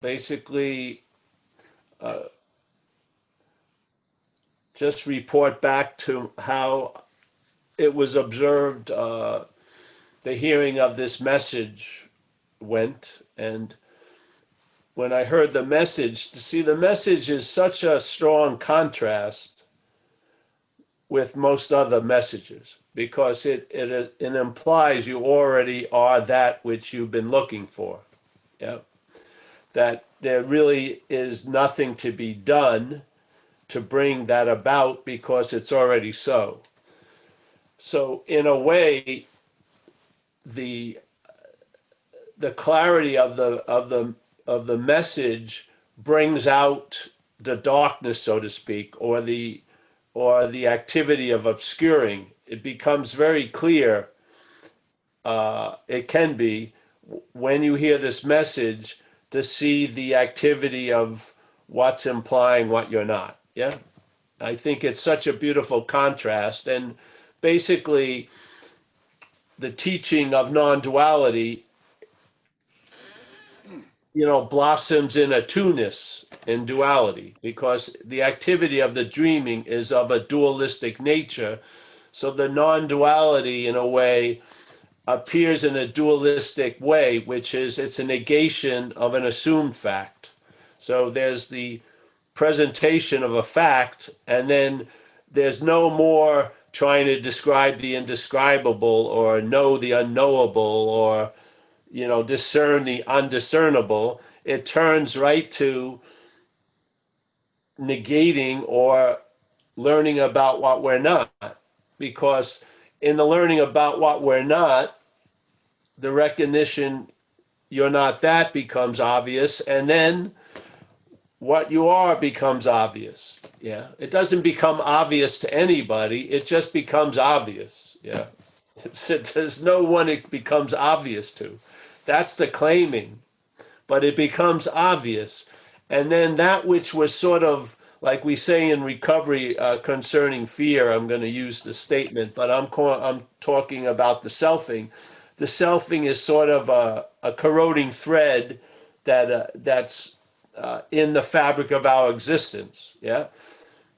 basically just report back to how it was observed, the hearing of this message went. And when I heard the message, to see the message is such a strong contrast with most other messages, because it implies you already are that which you've been looking for. Yeah. That there really is nothing to be done to bring that about, because it's already so. So in a way, the clarity of the message brings out the darkness, so to speak, or the activity of obscuring. It becomes very clear. It can be, when you hear this message, to see the activity of what's implying what you're not. Yeah, I think it's such a beautiful contrast. And basically, the teaching of non-duality, blossoms in a two-ness in duality, because the activity of the dreaming is of a dualistic nature. So the non-duality, in a way, appears in a dualistic way, which is, it's a negation of an assumed fact. So there's the presentation of a fact, and then there's no more trying to describe the indescribable, or know the unknowable, or discern the undiscernible. It turns right to negating or learning about what we're not, because in the learning about what we're not, the recognition you're not that becomes obvious, and then what you are becomes obvious. Yeah, it doesn't become obvious to anybody, it just becomes obvious. Yeah, there's no one it becomes obvious to. That's the claiming, but it becomes obvious. And then that which was sort of, like we say in recovery, concerning fear, I'm going to use the statement, but I'm talking about the selfing. The selfing is sort of a corroding thread that's in the fabric of our existence. Yeah.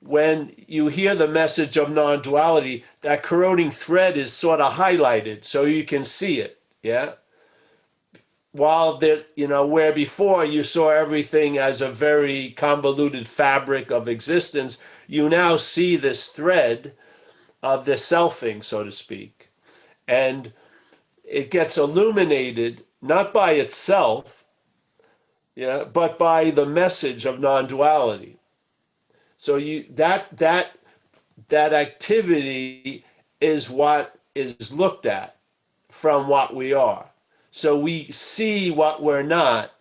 When you hear the message of non-duality, that corroding thread is sort of highlighted so you can see it. Yeah. While there, where before you saw everything as a very convoluted fabric of existence, you now see this thread of the selfing, so to speak. And it gets illuminated not by itself, yeah, but by the message of non-duality. So that activity is what is looked at from what we are. So we see what we're not,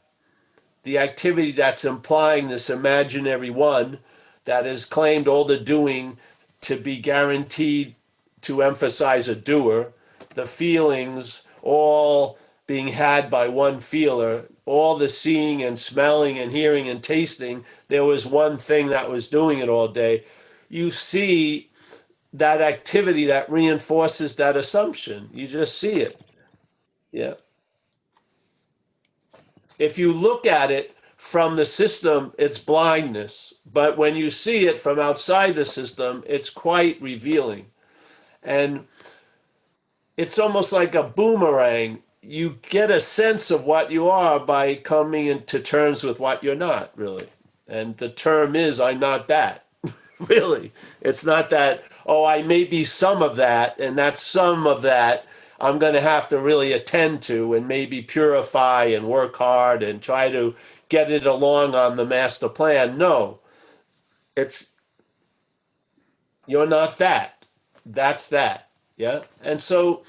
the activity that's implying this imaginary one that has claimed all the doing to be guaranteed to emphasize a doer, the feelings all being had by one feeler, all the seeing and smelling and hearing and tasting, there was one thing that was doing it all day. You see that activity that reinforces that assumption. You just see it. Yeah. If you look at it from the system, it's blindness. But when you see it from outside the system, it's quite revealing. And it's almost like a boomerang. You get a sense of what you are by coming into terms with what you're not, really. And the term is, I'm not that. Really. It's not that, oh, I may be some of that, and that some of that I'm going to have to really attend to and maybe purify and work hard and try to get it along on the master plan. No, it's, you're not that. That's that. Yeah. And so,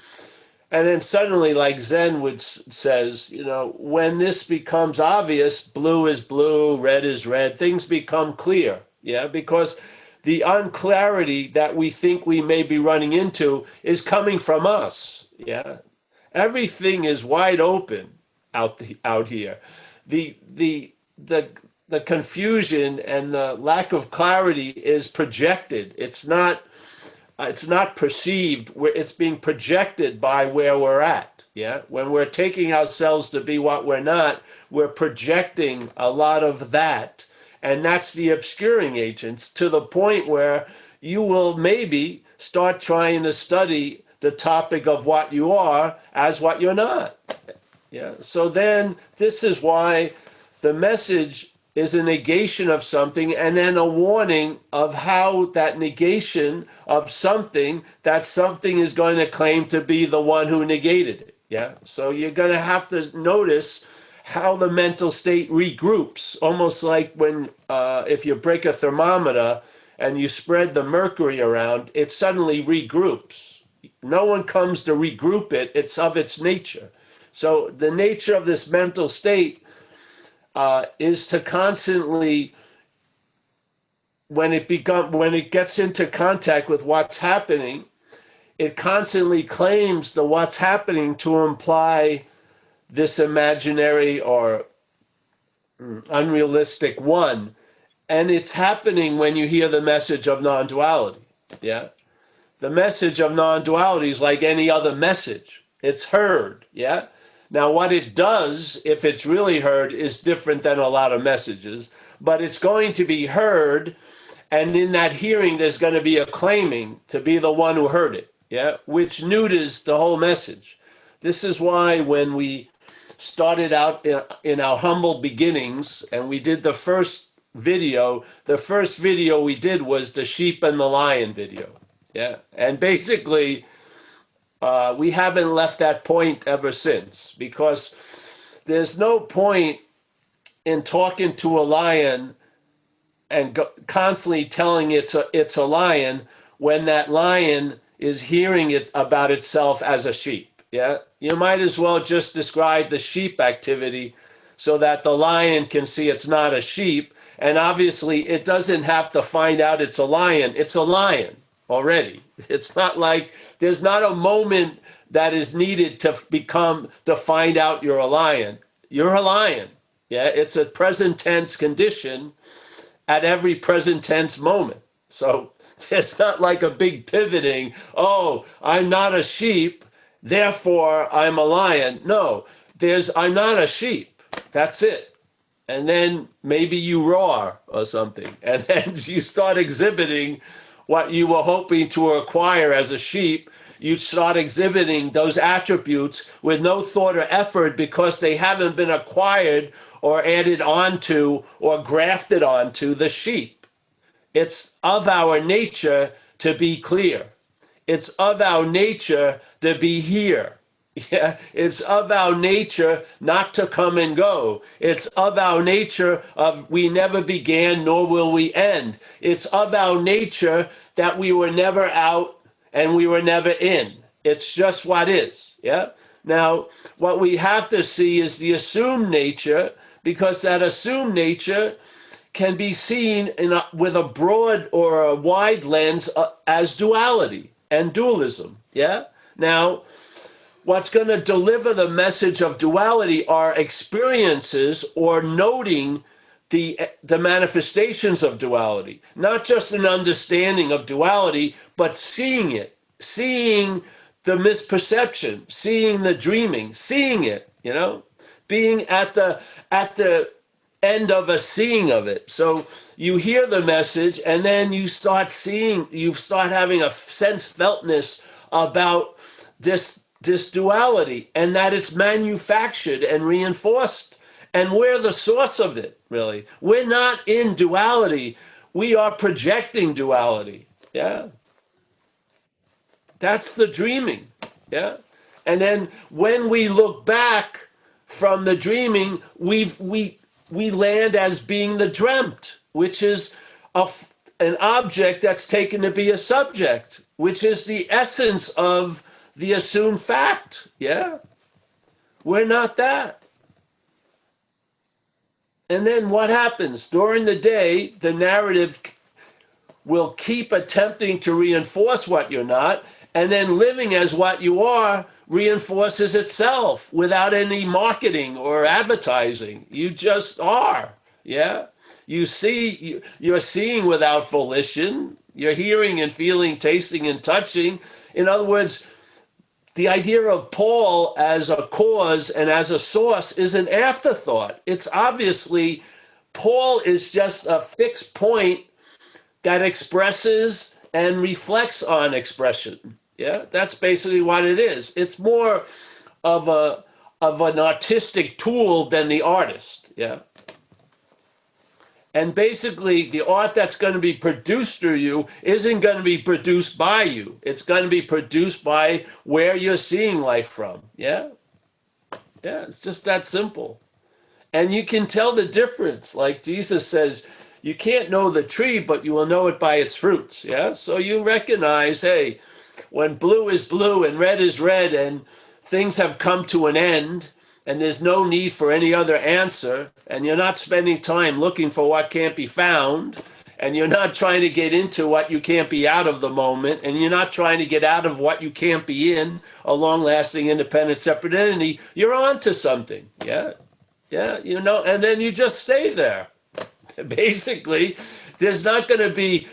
and then suddenly, like Zen says, when this becomes obvious, blue is blue, red is red, things become clear. Yeah. Because the unclarity that we think we may be running into is coming from us. Yeah, everything is wide open out here. The confusion and the lack of clarity is projected. It's not it's not perceived, it's being projected by where we're at. Yeah, when we're taking ourselves to be what we're not, we're projecting a lot of that, and that's the obscuring agents, to the point where you will maybe start trying to study the topic of what you are as what you're not. Yeah, so then this is why the message is a negation of something, and then a warning of how that negation of something, that something is going to claim to be the one who negated it. Yeah, so you're going to have to notice how the mental state regroups, almost like when if you break a thermometer and you spread the mercury around, it suddenly regroups. No one comes to regroup it, it's of its nature. So the nature of this mental state is to constantly, when it gets into contact with what's happening, it constantly claims the what's happening to imply this imaginary or unrealistic one. And it's happening when you hear the message of non-duality. Yeah, the message of non-duality is like any other message. It's heard. Yeah. Now, what it does, if it's really heard, is different than a lot of messages, but it's going to be heard, and in that hearing, there's going to be a claiming to be the one who heard it, yeah, which neuters the whole message. This is why when we started out in our humble beginnings, and we did the first video we did was the sheep and the lion video, yeah, and basically, we haven't left that point ever since, because there's no point in talking to a lion and constantly telling it's a lion when that lion is hearing it about itself as a sheep. Yeah, you might as well just describe the sheep activity so that the lion can see it's not a sheep, and obviously it doesn't have to find out it's a lion. It's a lion already. It's not like there's not a moment that is needed to find out you're a lion. You're a lion. Yeah, it's a present tense condition at every present tense moment. So it's not like a big pivoting, oh, I'm not a sheep, therefore I'm a lion. No, I'm not a sheep. That's it. And then maybe you roar or something. And then you start exhibiting what you were hoping to acquire as a sheep. You start exhibiting those attributes with no thought or effort because they haven't been acquired or added onto or grafted onto the sheep. It's of our nature to be clear. It's of our nature to be here. Yeah, it's of our nature not to come and go. It's of our nature of we never began nor will we end. It's of our nature that we were never out and we were never in. It's just what is. Yeah. Now, what we have to see is the assumed nature, because that assumed nature can be seen with a broad or a wide lens as duality and dualism. Yeah. Now, what's going to deliver the message of duality are experiences or noting the manifestations of duality, not just an understanding of duality, but seeing it, seeing the misperception, seeing the dreaming, seeing it, being at the end of a seeing of it. So you hear the message and then you start having a sense feltness about this duality, and that it's manufactured and reinforced. And we're the source of it, really. We're not in duality. We are projecting duality. Yeah. That's the dreaming. Yeah. And then when we look back from the dreaming, we land as being the dreamt, which is an object that's taken to be a subject, which is the essence of the assumed fact. Yeah. We're not that. And then what happens? During the day, the narrative will keep attempting to reinforce what you're not, and then living as what you are reinforces itself without any marketing or advertising. You just are. Yeah. You're seeing without volition. You're hearing and feeling, tasting and touching. In other words, the idea of Paul as a cause and as a source is an afterthought. It's obviously, Paul is just a fixed point that expresses and reflects on expression. Yeah, that's basically what it is. It's more of an artistic tool than the artist. Yeah. And basically, the art that's going to be produced through you isn't going to be produced by you. It's going to be produced by where you're seeing life from. Yeah? Yeah, it's just that simple. And you can tell the difference. Like Jesus says, you can't know the tree, but you will know it by its fruits. Yeah? So you recognize, hey, when blue is blue and red is red and things have come to an end, and there's no need for any other answer, and you're not spending time looking for what can't be found, and you're not trying to get into what you can't be out of the moment, and you're not trying to get out of what you can't be in, a long-lasting, independent, separate entity, you're on to something. Yeah, yeah, and then you just stay there. Basically, there's not going to be,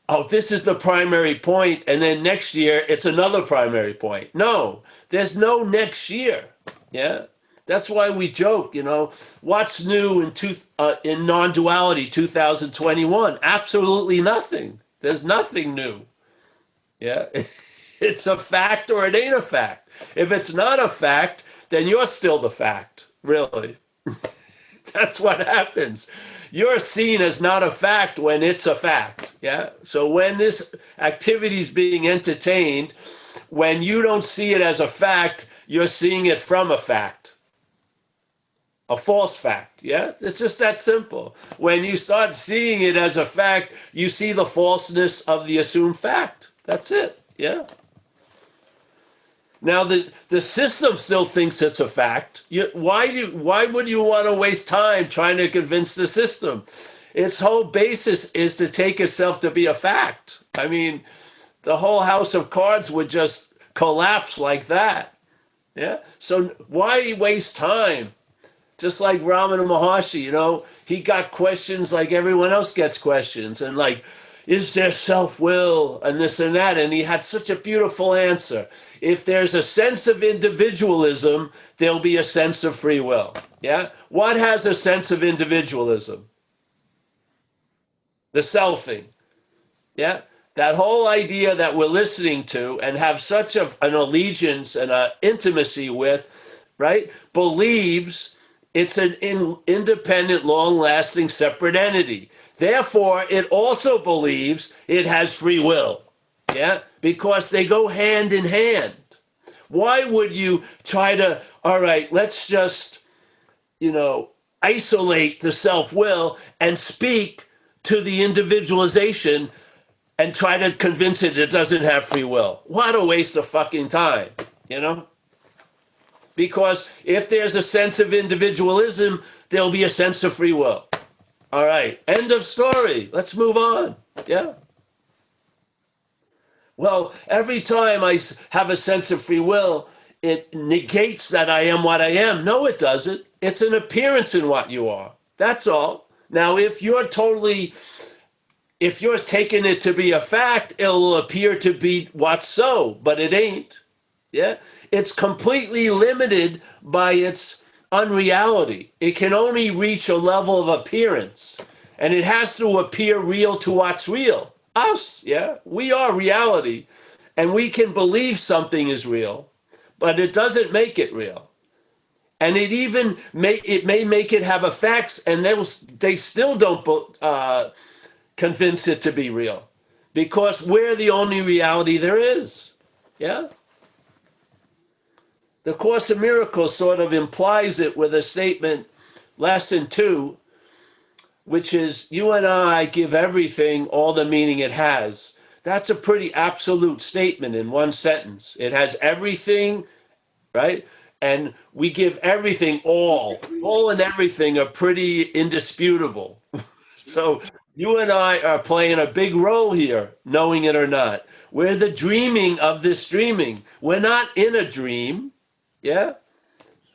oh, this is the primary point, and then next year it's another primary point. No, there's no next year. Yeah. That's why we joke, what's new in non-duality 2021? Absolutely nothing. There's nothing new. Yeah, it's a fact or it ain't a fact. If it's not a fact, then you're still the fact, really. That's what happens. You're seen as not a fact when it's a fact. Yeah. So when this activity is being entertained, when you don't see it as a fact, you're seeing it from a fact. A false fact, yeah? It's just that simple. When you start seeing it as a fact, you see the falseness of the assumed fact. That's it, yeah? Now, the system still thinks it's a fact. Why would you want to waste time trying to convince the system? Its whole basis is to take itself to be a fact. I mean, the whole house of cards would just collapse like that, yeah? So why waste time? Just like Ramana Maharshi, he got questions like everyone else gets questions. And like, is there self-will and this and that? And he had such a beautiful answer. If there's a sense of individualism, there'll be a sense of free will. Yeah? What has a sense of individualism? The selfing. Yeah? That whole idea that we're listening to and have such an allegiance and an intimacy with, right, believes it's an independent, long-lasting, separate entity. Therefore, it also believes it has free will, yeah? Because they go hand in hand. Why would you try to, all right, let's just, isolate the self-will and speak to the individualization and try to convince it doesn't have free will? What a waste of fucking time, Because if there's a sense of individualism, there'll be a sense of free will. All right, end of story. Let's move on. Yeah. Well, every time I have a sense of free will, it negates that I am what I am. No, it doesn't. It's an appearance in what you are. That's all. Now, if you're taking it to be a fact, it'll appear to be what's so, but it ain't. Yeah. It's completely limited by its unreality. It can only reach a level of appearance, and it has to appear real to what's real. Us, yeah? We are reality, and we can believe something is real, but it doesn't make it real. And it may make it have effects, and they still don't convince it to be real, because we're the only reality there is. Yeah? The Course in Miracles sort of implies it with a statement, lesson 2, which is, you and I give everything all the meaning it has. That's a pretty absolute statement in one sentence. It has everything, right? And we give everything all. All and everything are pretty indisputable. So you and I are playing a big role here, knowing it or not. We're the dreaming of this dreaming. We're not in a dream. Yeah?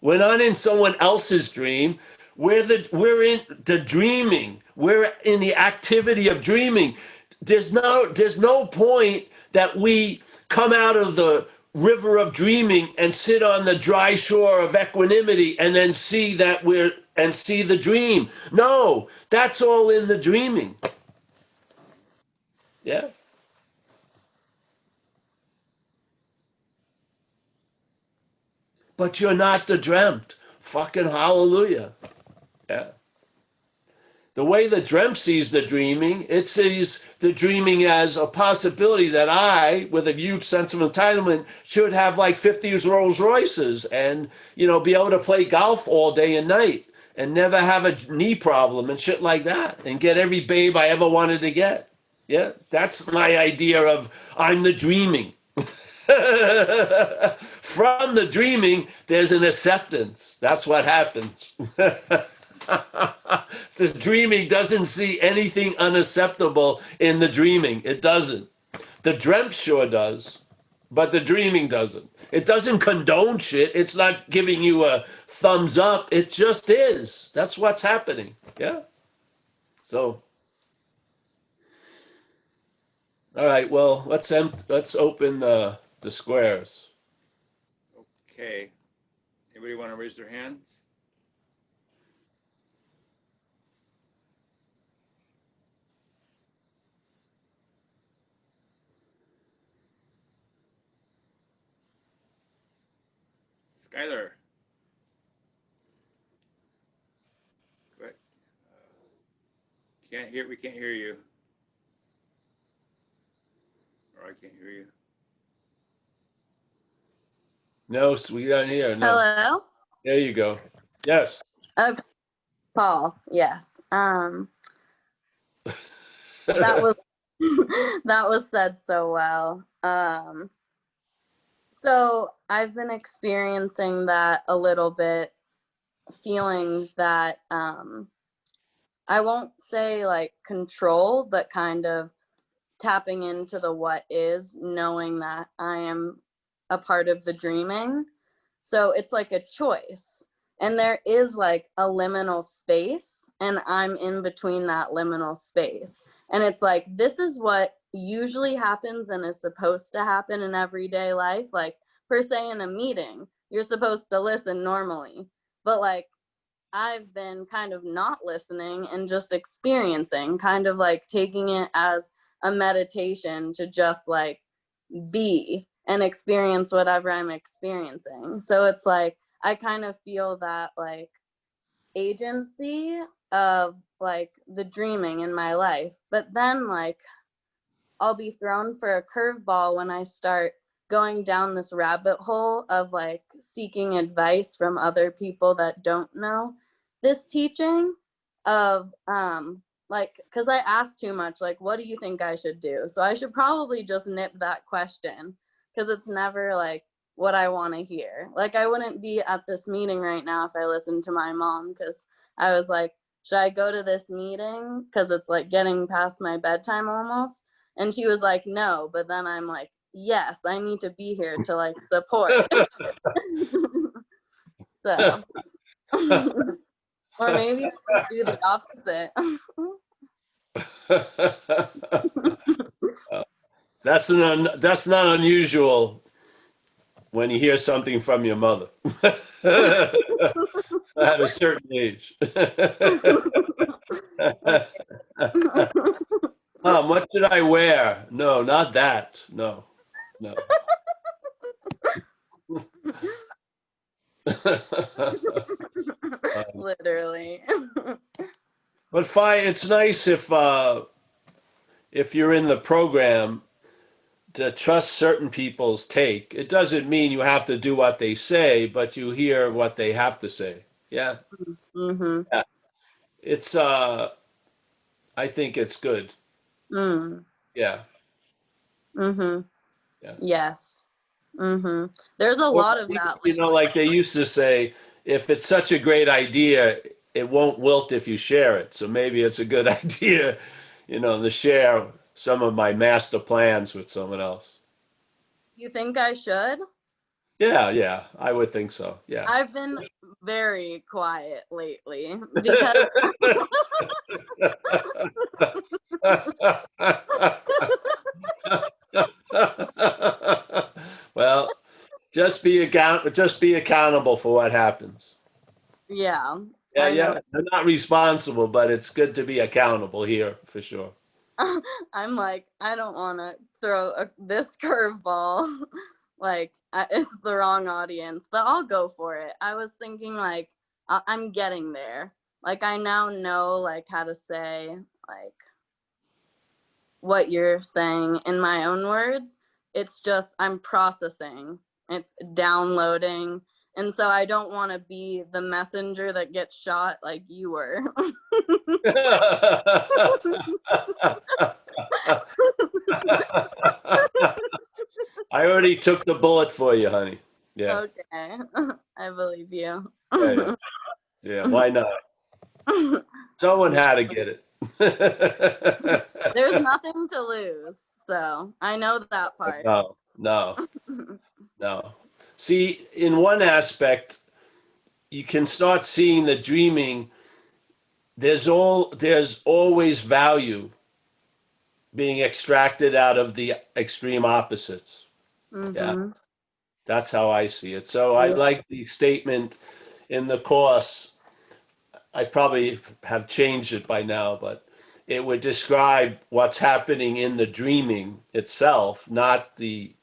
We're not in someone else's dream. We're in the dreaming. We're in the activity of dreaming. There's no point that we come out of the river of dreaming and sit on the dry shore of equanimity and then see the dream. No, that's all in the dreaming. Yeah. But you're not the dreamt. Fucking hallelujah. Yeah. The way the dreamt sees the dreaming, it sees the dreaming as a possibility that I, with a huge sense of entitlement, should have like 50 Rolls Royces and, be able to play golf all day and night and never have a knee problem and shit like that and get every babe I ever wanted to get. Yeah, that's my idea of I'm the dreaming. From the dreaming, there's an acceptance. That's what happens. The dreaming doesn't see anything unacceptable in the dreaming. It doesn't. The dreamt sure does, but the dreaming doesn't. It doesn't condone shit. It's not giving you a thumbs up. It just is. That's what's happening. Yeah. So, all right. Well, let's open the squares. Okay. Anybody want to raise their hands? Skylar. Go ahead. We can't hear you. Or I can't hear you. No, we don't hear. No. Hello? There you go. Yes. Okay. Paul, yes. That was that was said so well. So I've been experiencing that a little bit, feeling that I won't say like control, but kind of tapping into the what is, knowing that I am a part of the dreaming. So it's like a choice. And there is like a liminal space, and I'm in between that liminal space. And it's like, this is what usually happens and is supposed to happen in everyday life. Like, per se, in a meeting, you're supposed to listen normally. But like, I've been kind of not listening and just experiencing, kind of like taking it as a meditation to just like be and experience whatever I'm experiencing. So it's like, I kind of feel that like agency of like the dreaming in my life. But then like I'll be thrown for a curveball when I start going down this rabbit hole of like seeking advice from other people that don't know this teaching of like, because I ask too much, like, what do you think I should do? So I should probably just nip that question, because it's never like what I want to hear. Like, I wouldn't be at this meeting right now if I listened to my mom, because I was like, should I go to this meeting? Because it's like getting past my bedtime almost. And she was like, no. But then I'm like, yes, I need to be here to like support. So, or maybe I'll just do the opposite. That's not unusual when you hear something from your mother at a certain age. Mom, what should I wear? No, not that. No. Literally. But fine, it's nice if you're in the program to trust certain people's take. It doesn't mean you have to do what they say, but you hear what they have to say. Yeah. Mm-hmm. Yeah. It's I think it's good. Mm. Yeah. Mm-hmm. Yeah. Yes. Mm-hmm. There's a lot of that. Like they used to say, if it's such a great idea, it won't wilt if you share it. So maybe it's a good idea, to share some of my master plans with someone else. You think I should? Yeah, I would think so. Yeah. I've been very quiet lately because Well, just be accountable for what happens. yeah, Yeah, I know. yeah. They're not responsible, but it's good to be accountable here for sure. I'm like, I don't want to throw this curveball. Like, it's the wrong audience, but I'll go for it. I was thinking, like, I'm getting there. Like, I now know, like, how to say, like, what you're saying in my own words. It's just, I'm processing, it's downloading. And so I don't want to be the messenger that gets shot like you were. I already took the bullet for you, honey. Yeah, Okay. I believe you. yeah, yeah. Yeah, why not? Someone had to get it. There's nothing to lose. So I know that part. No, no, no. See, in one aspect, you can start seeing the dreaming. There's always value being extracted out of the extreme opposites. Yeah, Mm-hmm. that's how I see it. So I Yeah. like the statement in the course. I probably have changed it by now, but it would describe what's happening in the dreaming itself, not the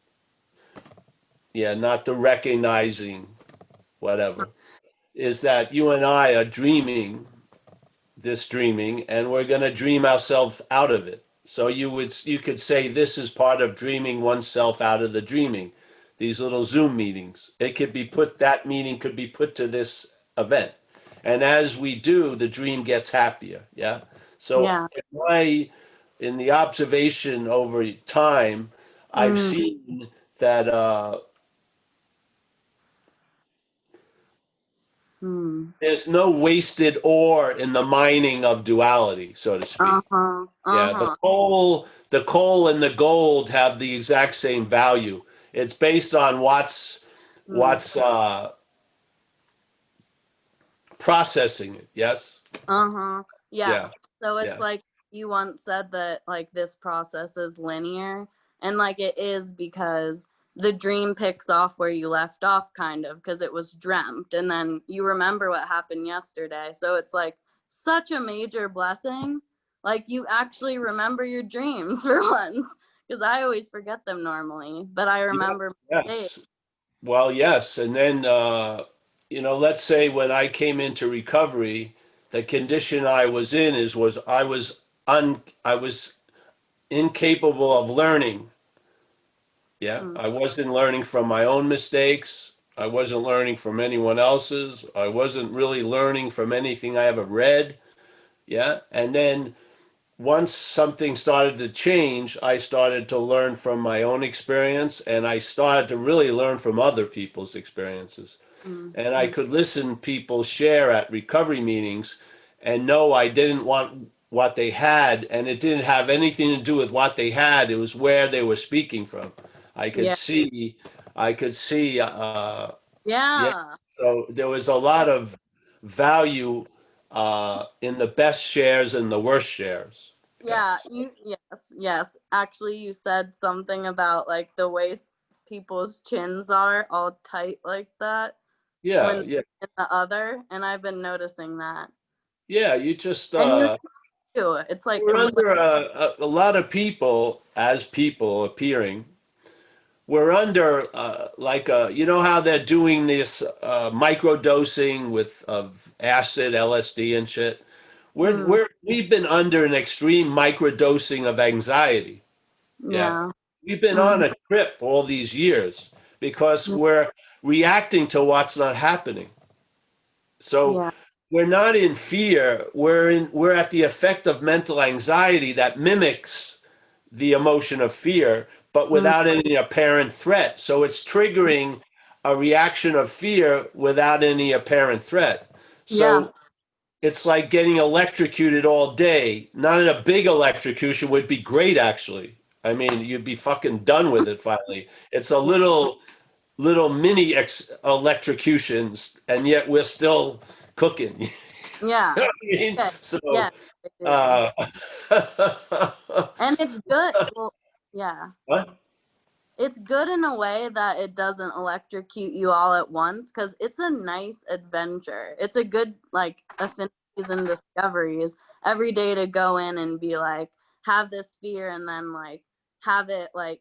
recognizing, whatever. Is that you and I are dreaming this dreaming, and we're going to dream ourselves out of it. So you could say this is part of dreaming oneself out of the dreaming. These little Zoom meetings, that meeting could be put to this event, and as we do, the dream gets happier. Yeah. So Yeah. in the observation over time, I've Mm. seen that Mm. there's no wasted ore in the mining of duality, so to speak. Uh-huh. Yeah, Uh-huh. the coal and the gold have the exact same value. It's based on Mm. what's processing it. Yes. Uh-huh. Yeah. Yeah. So it's Yeah. like you once said that like this process is linear, and like it is because the dream picks off where you left off kind of because it was dreamt and then you remember what happened yesterday. So it's like such a major blessing. Like you actually remember your dreams for once because I always forget them normally, but I Yeah. remember mistakes. Yes. Well, yes. And then let's say when I came into recovery, the condition I was in was I was incapable of learning. Yeah, Mm. I wasn't learning from my own mistakes. I wasn't learning from anyone else's. I wasn't really learning from anything I ever read. Yeah. And then once something started to change, I started to learn from my own experience and I started to really learn from other people's experiences. Mm. And I could listen people share at recovery meetings and know I didn't want what they had and it didn't have anything to do with what they had. It was where they were speaking from. I could Yeah. see, I could see, yeah. Yeah. So there was a lot of value in the best shares and the worst shares. Yeah. Yeah, yes. Actually, you said something about like the way people's chins are all tight like that when Yeah, yeah, in the other, and I've been noticing that. yeah. You just And you too. It's like we're complete. under a lot of people as people appearing. We're under you know how they're doing this micro dosing with of acid, LSD, and shit. Mm, We've been under an extreme microdosing of anxiety. Yeah. yeah. We've been Mm, on a trip all these years because mm, we're reacting to what's not happening. So yeah. we're not in fear. We're at the effect of mental anxiety that mimics the emotion of fear, but Mm, without any apparent threat. So it's triggering a reaction of fear without any apparent threat. yeah. So it's like getting electrocuted all day. Not a big electrocution would be great, actually. I mean, you'd be fucking done with it finally. It's a little little mini electrocutions, and yet we're still cooking. Yeah. You know what I mean? Yeah. So, Yeah. I do. uh, And it's good. Well, yeah. what? It's good in a way that it doesn't electrocute you all at once, because it's a nice adventure. It's a good, like, affinities and discoveries every day to go in and be like, have this fear, and then like have it like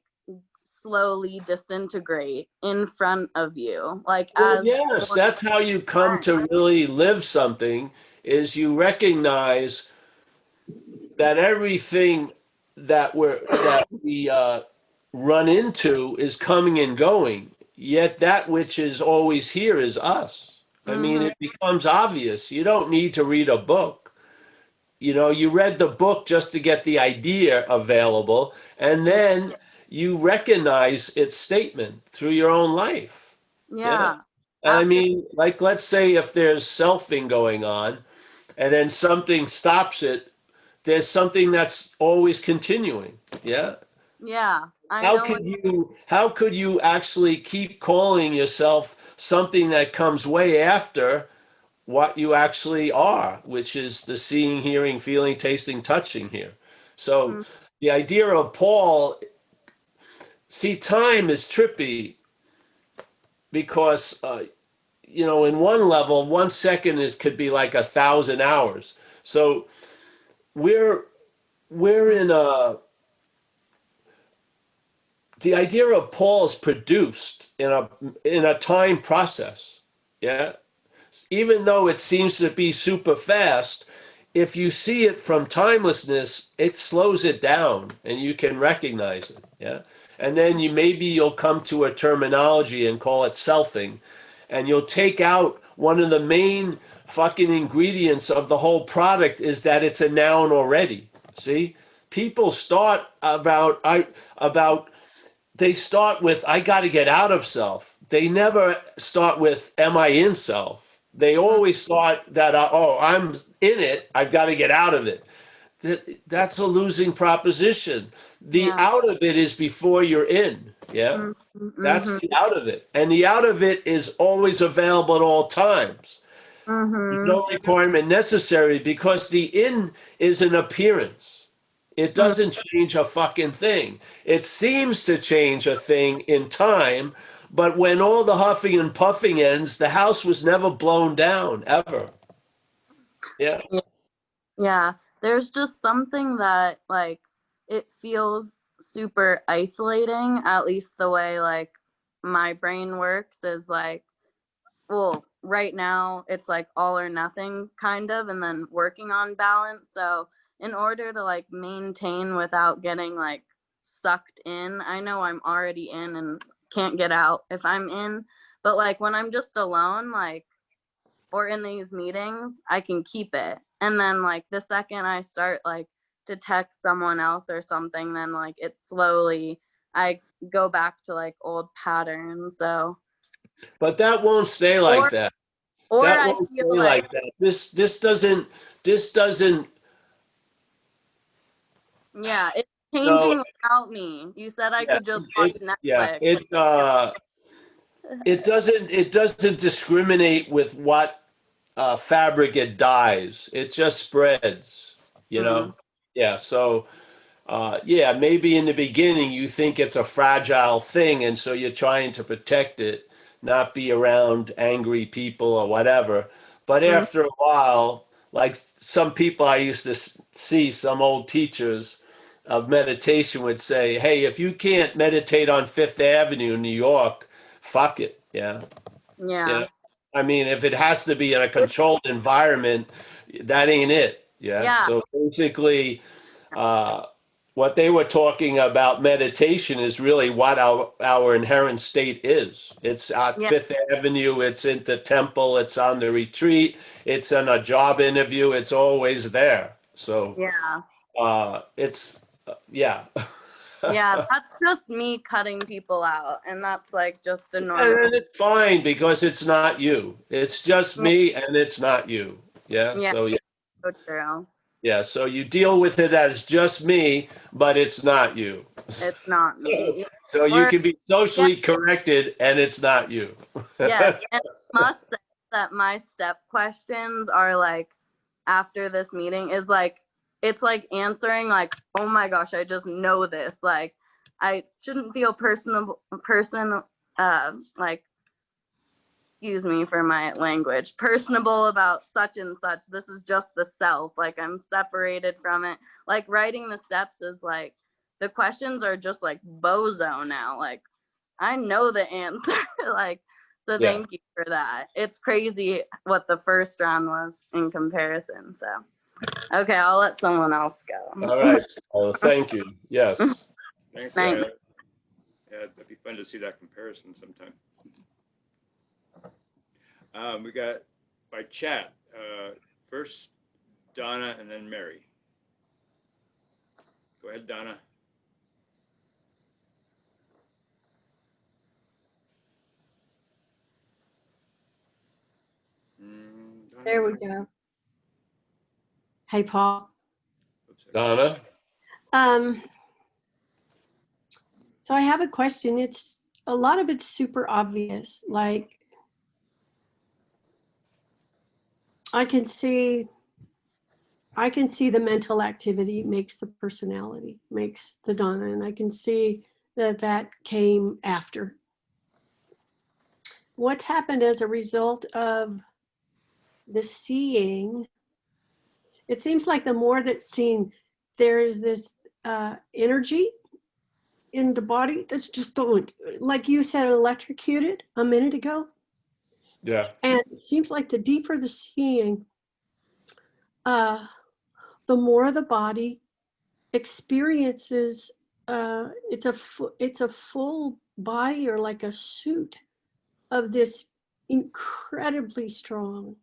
slowly disintegrate in front of you, like Well, as yes, more that's how you come learn. to really live something, is you recognize that everything that we run into is coming and going. Yet that which is always here is us. I mean, Mm-hmm. it becomes obvious. You don't need to read a book. You know, you read the book just to get the idea available, and then you recognize its statement through your own life. Yeah. Yeah. I After. mean, like, let's say if there's selfing going on and then something stops it, there's something that's always continuing. Yeah. Yeah, I How know. could you actually keep calling yourself something that comes way after what you actually are, which is the seeing, hearing, feeling, tasting, touching here? So Mm, the idea of Paul, see, time is trippy because you know, in one level, 1 second is could be like 1,000 hours. So we're we're in a the idea of Paul is produced in a time process. Yeah. Even though it seems to be super fast, if you see it from timelessness, it slows it down and you can recognize it. Yeah. And then you'll come to a terminology and call it selfing. And you'll take out one of the main fucking ingredients of the whole product is that it's a noun already. See? People start about they start with I got to get out of self. They never start with am I in self. They mm, always start that oh, I'm in it. I've got to get out of it. That's a losing proposition. The yeah. out of it is before you're in. Yeah, that's Mm-hmm. the out of it, and the out of it is always available at all times. There's Mm-hmm. no requirement necessary because the in is an appearance. It Mm, doesn't change a fucking thing. It seems to change a thing in time, but when all the huffing and puffing ends, the house was never blown down, ever. Yeah. yeah. Yeah. There's just something that like it feels super isolating, at least the way like my brain works is like, well, right now it's like all or nothing kind of, and then working on balance. So in order to like maintain without getting like sucked in, I know I'm already in and can't get out if I'm in, but like when I'm just alone, like, or in these meetings, I can keep it. And then like the second I start like to text someone else or something, then like it slowly I go back to like old patterns. So But that won't stay like or that. or That I won't feel stay like, like that. This doesn't yeah, it's no changing without me. You said I yeah could just watch it yeah Netflix. it doesn't discriminate with what fabric it dyes. It just spreads, you Mm, know? Yeah. So, yeah, maybe in the beginning you think it's a fragile thing. And so you're trying to protect it, not be around angry people or whatever. But mm, after a while, like some people I used to see, some old teachers of meditation would say, hey, if you can't meditate on Fifth Avenue in New York, fuck it. Yeah. Yeah. yeah. I mean, if it has to be in a It's, controlled environment, that ain't it. Yeah. yeah. So basically, uh, what they were talking about meditation is really what our inherent state is. It's at Yeah. Fifth Avenue, it's in the temple, it's on the retreat, it's in a job interview, it's always there. So Yeah. yeah. Yeah. That's just me cutting people out. And that's like just a normal. And it's fine because it's not you. It's just Yeah. me and it's not you. Yeah. Yeah. So yeah. So true. Yeah, so you deal with it as just me, but it's not you. It's not So, me. So you Or can be yeah, socially corrected and it's not you. yes, and I must say that my step questions are like after this meeting is like it's like answering like, oh my gosh, I just know this. Like I shouldn't feel like, excuse me for my language, personable about such and such. This is just the self. Like I'm separated from it. Like writing the steps is like the questions are just like bozo now. Like I know the answer. Like, so Yeah. thank you for that. It's crazy what the first round was in comparison. So, okay, I'll let someone else go. All right. Thank you. Yes. Thanks, Thanks. Skylar. Yeah, that'd be fun to see that comparison sometime. We got by chat, first Donna and then Mary. Go ahead, Donna. Donna, There we go. Hey, Paul. Oops, Donna? Um, so I have a question. It's a lot of it's super obvious. Like I can see the mental activity makes the personality, makes the Donna, and I can see that came after. What's happened as a result of the seeing? It seems like the more that's seen, there is this energy in the body that's just going, like you said, electrocuted a minute ago. Yeah. And it seems like the deeper the seeing, the more the body experiences. It's a full body or like a suit of this incredibly strong.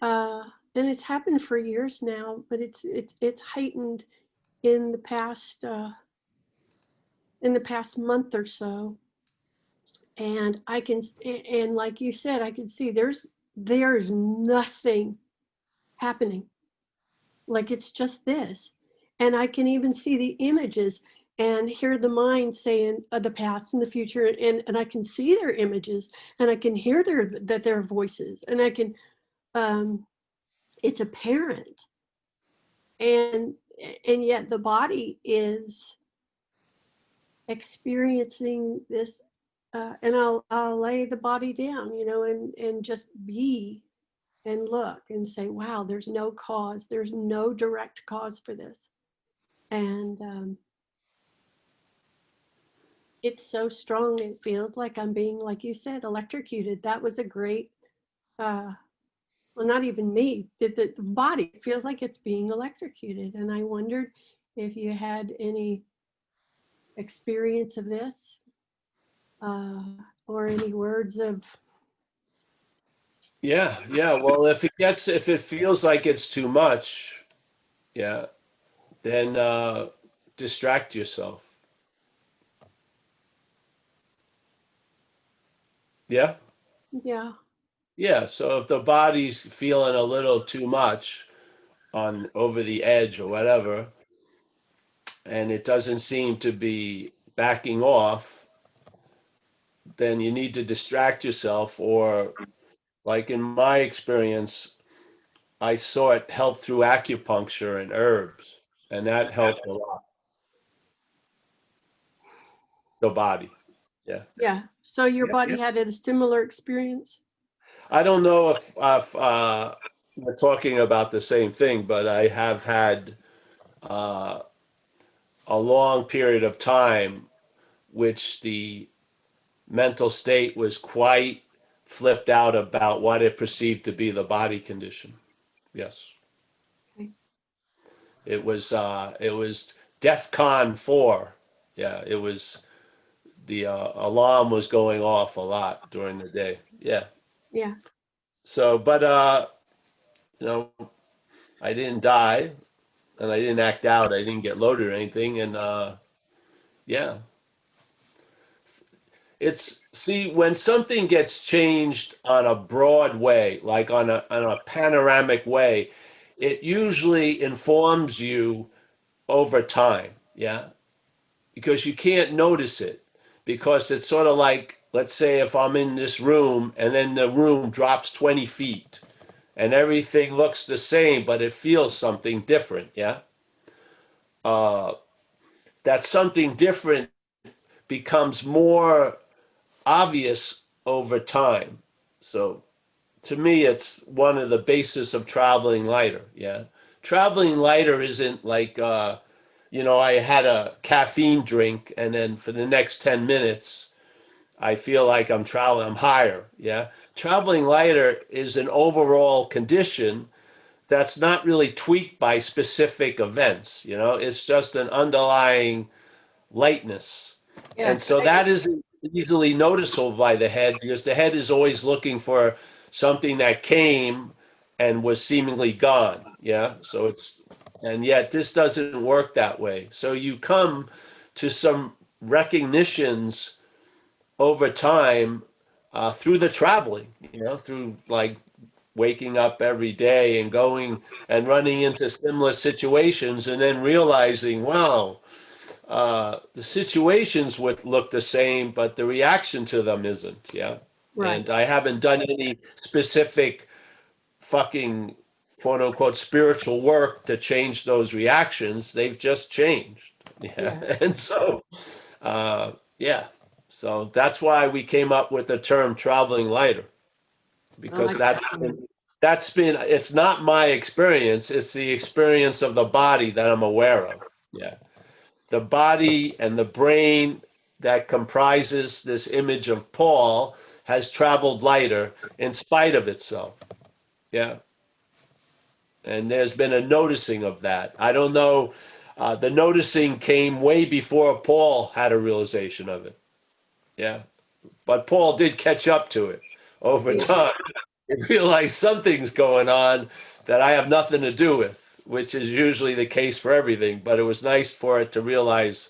And it's happened for years now, but it's heightened in the past month or so. And and like you said, I can see there's nothing happening. Like it's just this. And I can even see the images and hear the mind saying the past and the future, and I can see their images and I can hear their voices, and I can it's apparent. And yet the body is experiencing this, and I'll lay the body down, and just be and look and say, wow, there's no cause, there's no direct cause for this. And it's so strong, it feels like I'm being, like you said, electrocuted. That was a great, well, not even me, the body feels like it's being electrocuted. And I wondered if you had any experience of this, or any words of. Yeah. Yeah. Well, if it feels like it's too much, yeah, then distract yourself. Yeah. Yeah. Yeah. So if the body's feeling a little too much on over the edge or whatever, and it doesn't seem to be backing off, then you need to distract yourself. Or, like in my experience, I saw it help through acupuncture and herbs, and that helped a lot. The body. Yeah. Yeah. So your Yeah. body had a similar experience? I don't know if we're talking about the same thing, but I have had uh, a long period of time which the mental state was quite flipped out about what it perceived to be the body condition. Yes. Okay. It was DEFCON 4. Yeah, it was the alarm was going off a lot during the day. Yeah. Yeah. So, but you know, I didn't die and I didn't act out. I didn't get loaded or anything. And yeah, it's see when something gets changed on a broad way, like on a panoramic way, it usually informs you over time. Yeah, because you can't notice it because it's sort of like, let's say if I'm in this room and then the room drops 20 feet and everything looks the same, but it feels something different. Yeah. That something different becomes more obvious over time. So to me, it's one of the basis of traveling lighter. Yeah. Traveling lighter isn't like, I had a caffeine drink and then for the next 10 minutes, I feel like I'm traveling, I'm higher. Yeah. Traveling lighter is an overall condition that's not really tweaked by specific events. It's just an underlying lightness. And Yes. so that isn't easily noticeable by the head because the head is always looking for something that came and was seemingly gone. Yeah. And yet this doesn't work that way. So you come to some recognitions over time through the traveling, through like waking up every day and going and running into similar situations and then realizing, wow, the situations would look the same, but the reaction to them isn't. Yeah. Right. And I haven't done any specific fucking quote unquote spiritual work to change those reactions. They've just changed. Yeah. Yeah. And so, yeah. So that's why we came up with the term traveling lighter, because that's been, it's not my experience. It's the experience of the body that I'm aware of. Yeah. The body and the brain that comprises this image of Paul has traveled lighter in spite of itself. Yeah. And there's been a noticing of that. I don't know. The noticing came way before Paul had a realization of it. Yeah. But Paul did catch up to it over time. He realized something's going on that I have nothing to do with, which is usually the case for everything. But it was nice for it to realize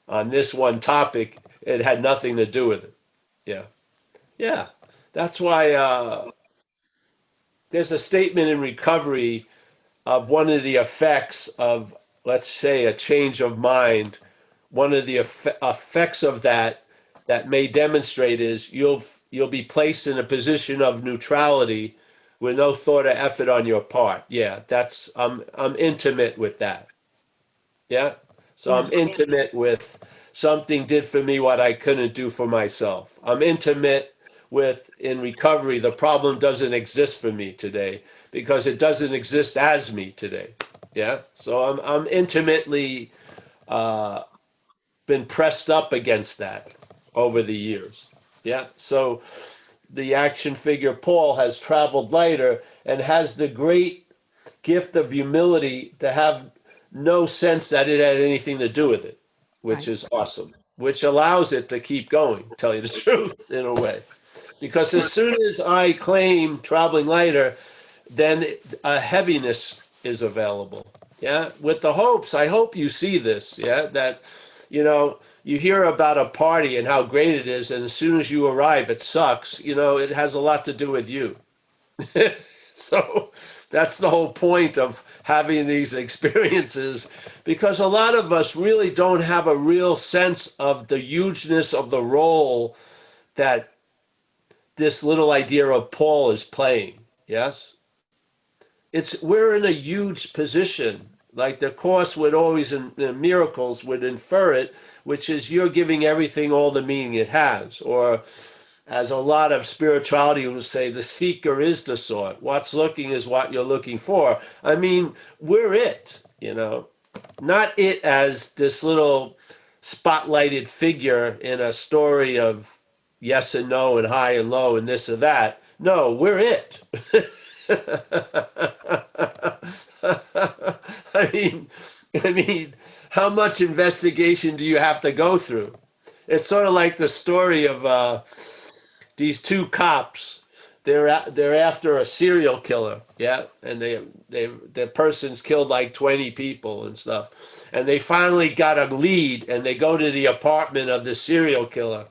on this one topic, it had nothing to do with it. Yeah. Yeah. That's why there's a statement in recovery of one of the effects of, let's say, a change of mind. One of the effects of that may demonstrate is you'll be placed in a position of neutrality with no thought or effort on your part. Yeah, that's I'm intimate with that. Yeah. So I'm intimate with something did for me what I couldn't do for myself. I'm intimate with, in recovery, the problem doesn't exist for me today because it doesn't exist as me today. Yeah. So I'm intimately been pressed up against that over the years. Yeah. So the action figure Paul has traveled lighter and has the great gift of humility to have no sense that it had anything to do with it, which is awesome, which allows it to keep going, tell you the truth, in a way. Because as soon as I claim traveling lighter, then a heaviness is available. Yeah. With the hopes, I hope you see this. Yeah. That, you hear about a party and how great it is. And as soon as you arrive, it sucks. It has a lot to do with you. So that's the whole point of having these experiences, because a lot of us really don't have a real sense of the hugeness of the role that this little idea of Paul is playing. Yes. We're in a huge position. Like the Course would always, in miracles, would infer it, which is you're giving everything all the meaning it has. Or as a lot of spirituality would say, the seeker is the sought. What's looking is what you're looking for. I mean, we're it, not it as this little spotlighted figure in a story of yes and no and high and low and this or that. No, we're it. I mean, how much investigation do you have to go through? It's sort of like the story of these two cops. They're after a serial killer, yeah, and the person's killed like 20 people and stuff, and they finally got a lead, and they go to the apartment of the serial killer,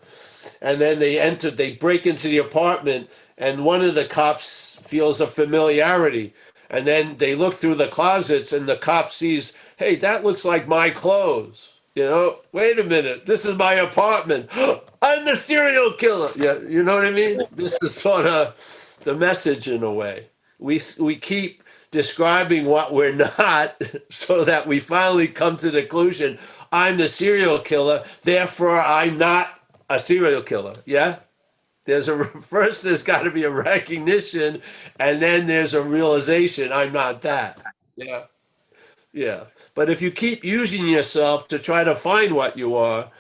and then they break into the apartment, and one of the cops feels a familiarity. And then they look through the closets and the cop sees, hey, that looks like my clothes. You know, wait a minute, this is my apartment. I'm the serial killer. Yeah, you know what I mean? This is sort of the message in a way. We keep describing what we're not so that we finally come to the conclusion, I'm the serial killer, therefore I'm not a serial killer. Yeah? First there's got to be a recognition, and then there's a realization, I'm not that. Yeah. Yeah. But if you keep using yourself to try to find what you are,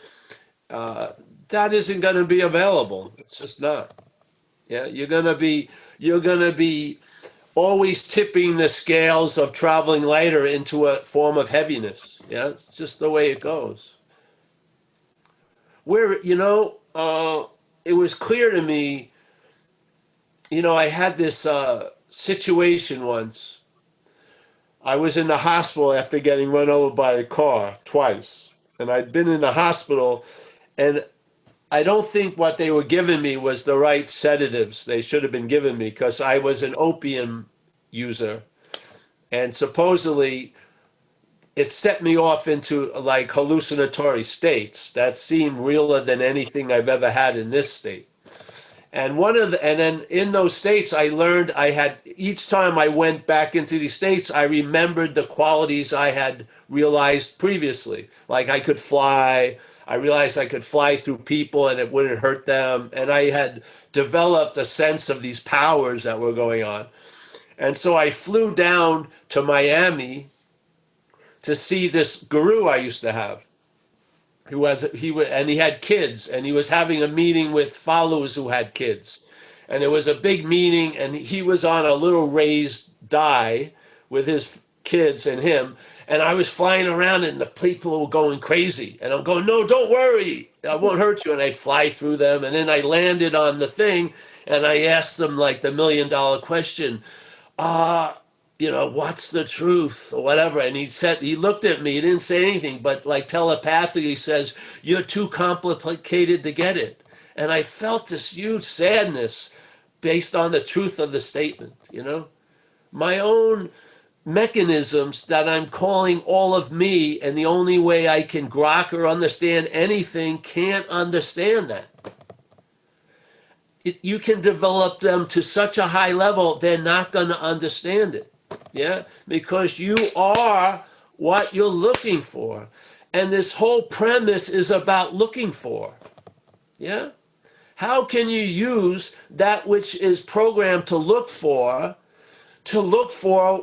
uh, that isn't going to be available. It's just not. Yeah. You're going to be always tipping the scales of traveling lighter into a form of heaviness. Yeah. It's just the way it goes. It was clear to me, I had this situation once. I was in the hospital after getting run over by a car twice. And I'd been in the hospital, and I don't think what they were giving me was the right sedatives they should have been giving me, because I was an opium user. And supposedly it set me off into like hallucinatory states that seemed realer than anything I've ever had in this state. And then in those states, I learned each time I went back into these states, I remembered the qualities I had realized previously. Like I could fly. I realized I could fly through people and it wouldn't hurt them. And I had developed a sense of these powers that were going on. And so I flew down to Miami to see this guru I used to have. And he had kids, and he was having a meeting with followers who had kids, and it was a big meeting, and he was on a little raised die with his kids and him, and I was flying around, and the people were going crazy, and I'm going, no, don't worry, I won't hurt you, and I'd fly through them, and then I landed on the thing, and I asked them like the $1,000,000 question, what's the truth or whatever. And he looked at me, he didn't say anything, but like telepathically he says, you're too complicated to get it. And I felt this huge sadness based on the truth of the statement, my own mechanisms that I'm calling all of me. And the only way I can grok or understand anything can't understand that. You can develop them to such a high level, they're not going to understand it. Yeah, because you are what you're looking for. And this whole premise is about looking for. Yeah. How can you use that which is programmed to look for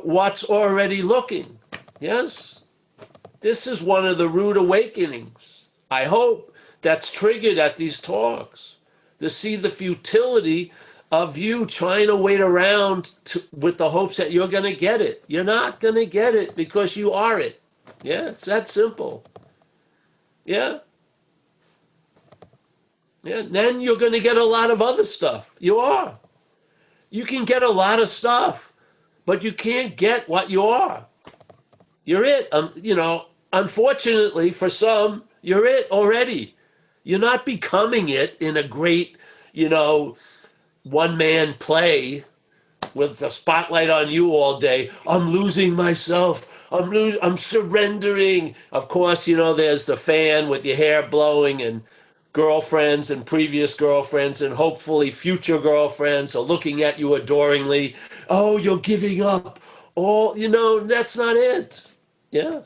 what's already looking? Yes. This is one of the rude awakenings, I hope, that's triggered at these talks, to see the futility of you trying to wait around with the hopes that you're going to get it. You're not going to get it because you are it. Yeah, it's that simple. Yeah. Yeah, then you're going to get a lot of other stuff. You are. You can get a lot of stuff, but you can't get what you are. You're it. Unfortunately for some, you're it already. You're not becoming it in a great, one-man play with the spotlight on you all day. I'm losing myself. I'm surrendering. Of course, there's the fan with your hair blowing, and girlfriends and previous girlfriends and hopefully future girlfriends are looking at you adoringly. Oh, you're giving up. Oh, that's not it. Yeah.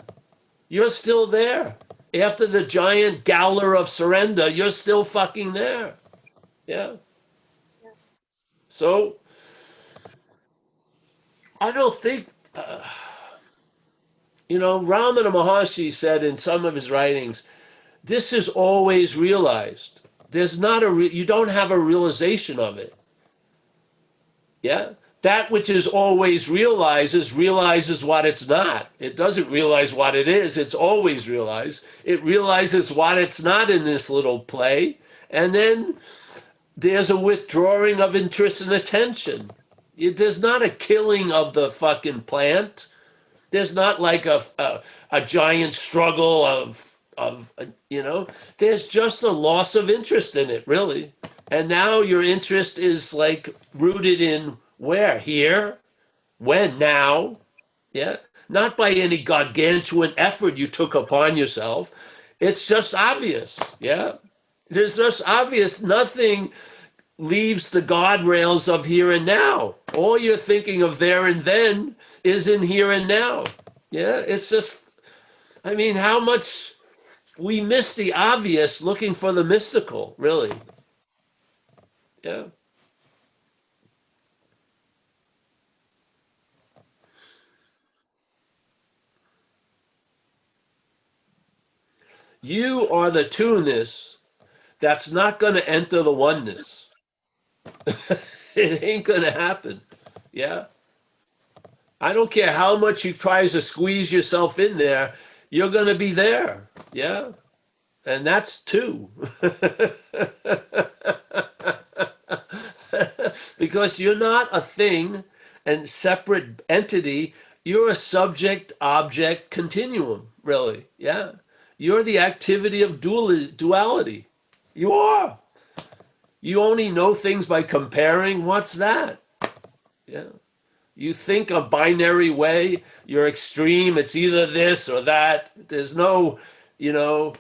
You're still there. After the giant gala of surrender, you're still fucking there. Yeah. So, I don't think, Ramana Maharshi said in some of his writings, this is always realized. There's not you don't have a realization of it. Yeah? That which is always realizes what it's not. It doesn't realize what it is. It's always realized. It realizes what it's not in this little play. And then there's a withdrawing of interest and attention. There's not a killing of the fucking plant. There's not like a giant struggle of there's just a loss of interest in it, really. And now your interest is like rooted in where? Here? When? Now? Yeah? Not by any gargantuan effort you took upon yourself. It's just obvious. Yeah. It's just obvious. Nothing leaves the guardrails of here and now. All you're thinking of there and then is in here and now. Yeah. It's just, I mean, how much we miss the obvious looking for the mystical, really. Yeah. You are the two-ness that's not going to enter the oneness. It ain't going to happen. Yeah. I don't care how much you try to squeeze yourself in there, you're going to be there. Yeah. And that's two. Because you're not a thing and separate entity. You're a subject object continuum, really. Yeah. You're the activity of duality. You are. You only know things by comparing. What's that? Yeah. You think a binary way, you're extreme, it's either this or that. There's no, you know,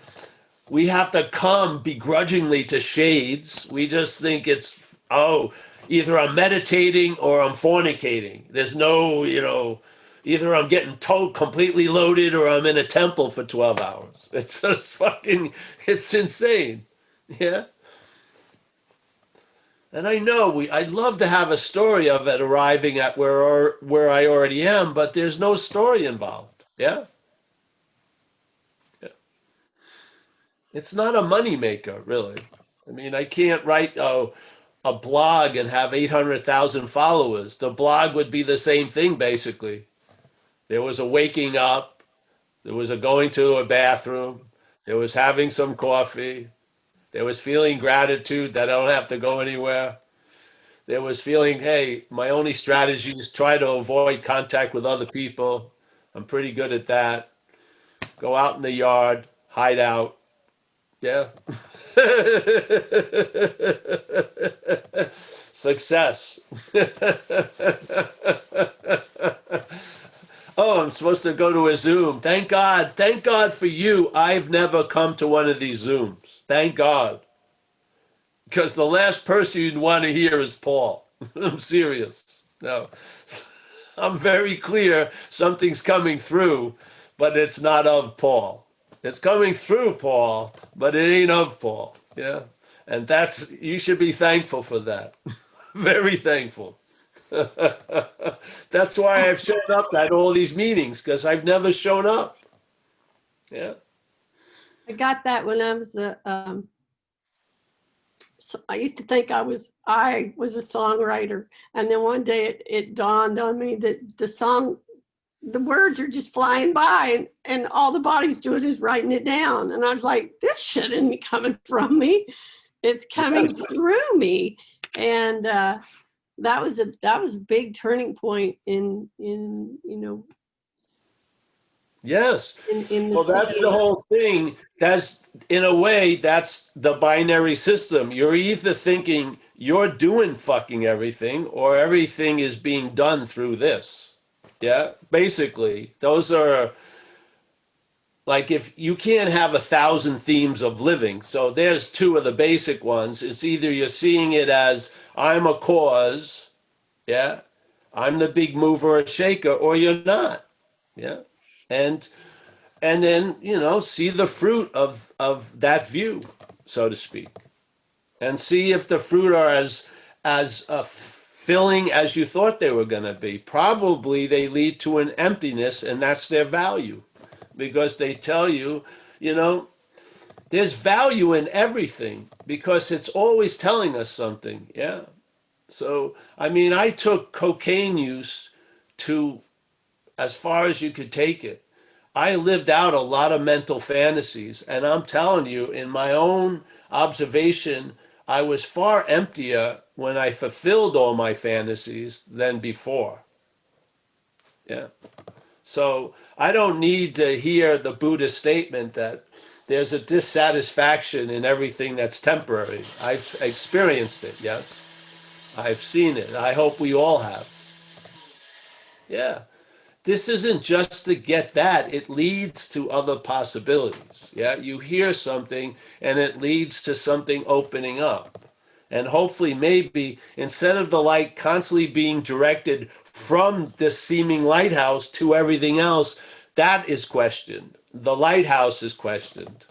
we have to come begrudgingly to shades. We just think it's, oh, either I'm meditating or I'm fornicating. There's no, either I'm getting completely loaded or I'm in a temple for 12 hours. It's just fucking, it's insane. Yeah. And I know I'd love to have a story of it arriving at where I already am, but there's no story involved. Yeah. Yeah. It's not a moneymaker, really. I mean, I can't write a blog and have 800,000 followers. The blog would be the same thing, basically. There was a waking up, there was a going to a bathroom, there was having some coffee, there was feeling gratitude that I don't have to go anywhere. There was feeling, hey, my only strategy is try to avoid contact with other people. I'm pretty good at that. Go out in the yard, hide out. Yeah. Success. Oh, I'm supposed to go to a Zoom. Thank God. Thank God for you. I've never come to one of these Zooms. Thank God. Because the last person you'd want to hear is Paul. I'm serious. No. I'm very clear something's coming through, but it's not of Paul. It's coming through Paul, but it ain't of Paul. Yeah. And you should be thankful for that. Very thankful. That's why I've shown up at all these meetings, because I've never shown up. Yeah. I got that when I was I used to think I was a songwriter, and then one day it dawned on me that the words are just flying by, and all the body's doing is writing it down. And I was like, this shouldn't be coming from me. It's coming through me. And that was a big turning point in Yes. in Well, that's the whole thing. That's, in a way, that's the binary system. You're either thinking you're doing fucking everything or everything is being done through this. Yeah. Basically, those are like, if you can't have 1,000 themes of living. So there's two of the basic ones. It's either you're seeing it as I'm a cause. Yeah. I'm the big mover or shaker, or you're not. Yeah. And then, see the fruit of that view, so to speak, and see if the fruit are as filling as you thought they were going to be. Probably they lead to an emptiness, and that's their value, because they tell you, there's value in everything because it's always telling us something. Yeah. So, I mean, I took cocaine use to as far as you could take it. I lived out a lot of mental fantasies, and I'm telling you, in my own observation, I was far emptier when I fulfilled all my fantasies than before. Yeah. So I don't need to hear the Buddhist statement that there's a dissatisfaction in everything that's temporary. I've experienced it, yes. I've seen it. I hope we all have. Yeah. this isn't just to get that, it leads to other possibilities. Yeah, you hear something and it leads to something opening up. And hopefully, maybe instead of the light constantly being directed from this seeming lighthouse to everything else, that is questioned. The lighthouse is questioned.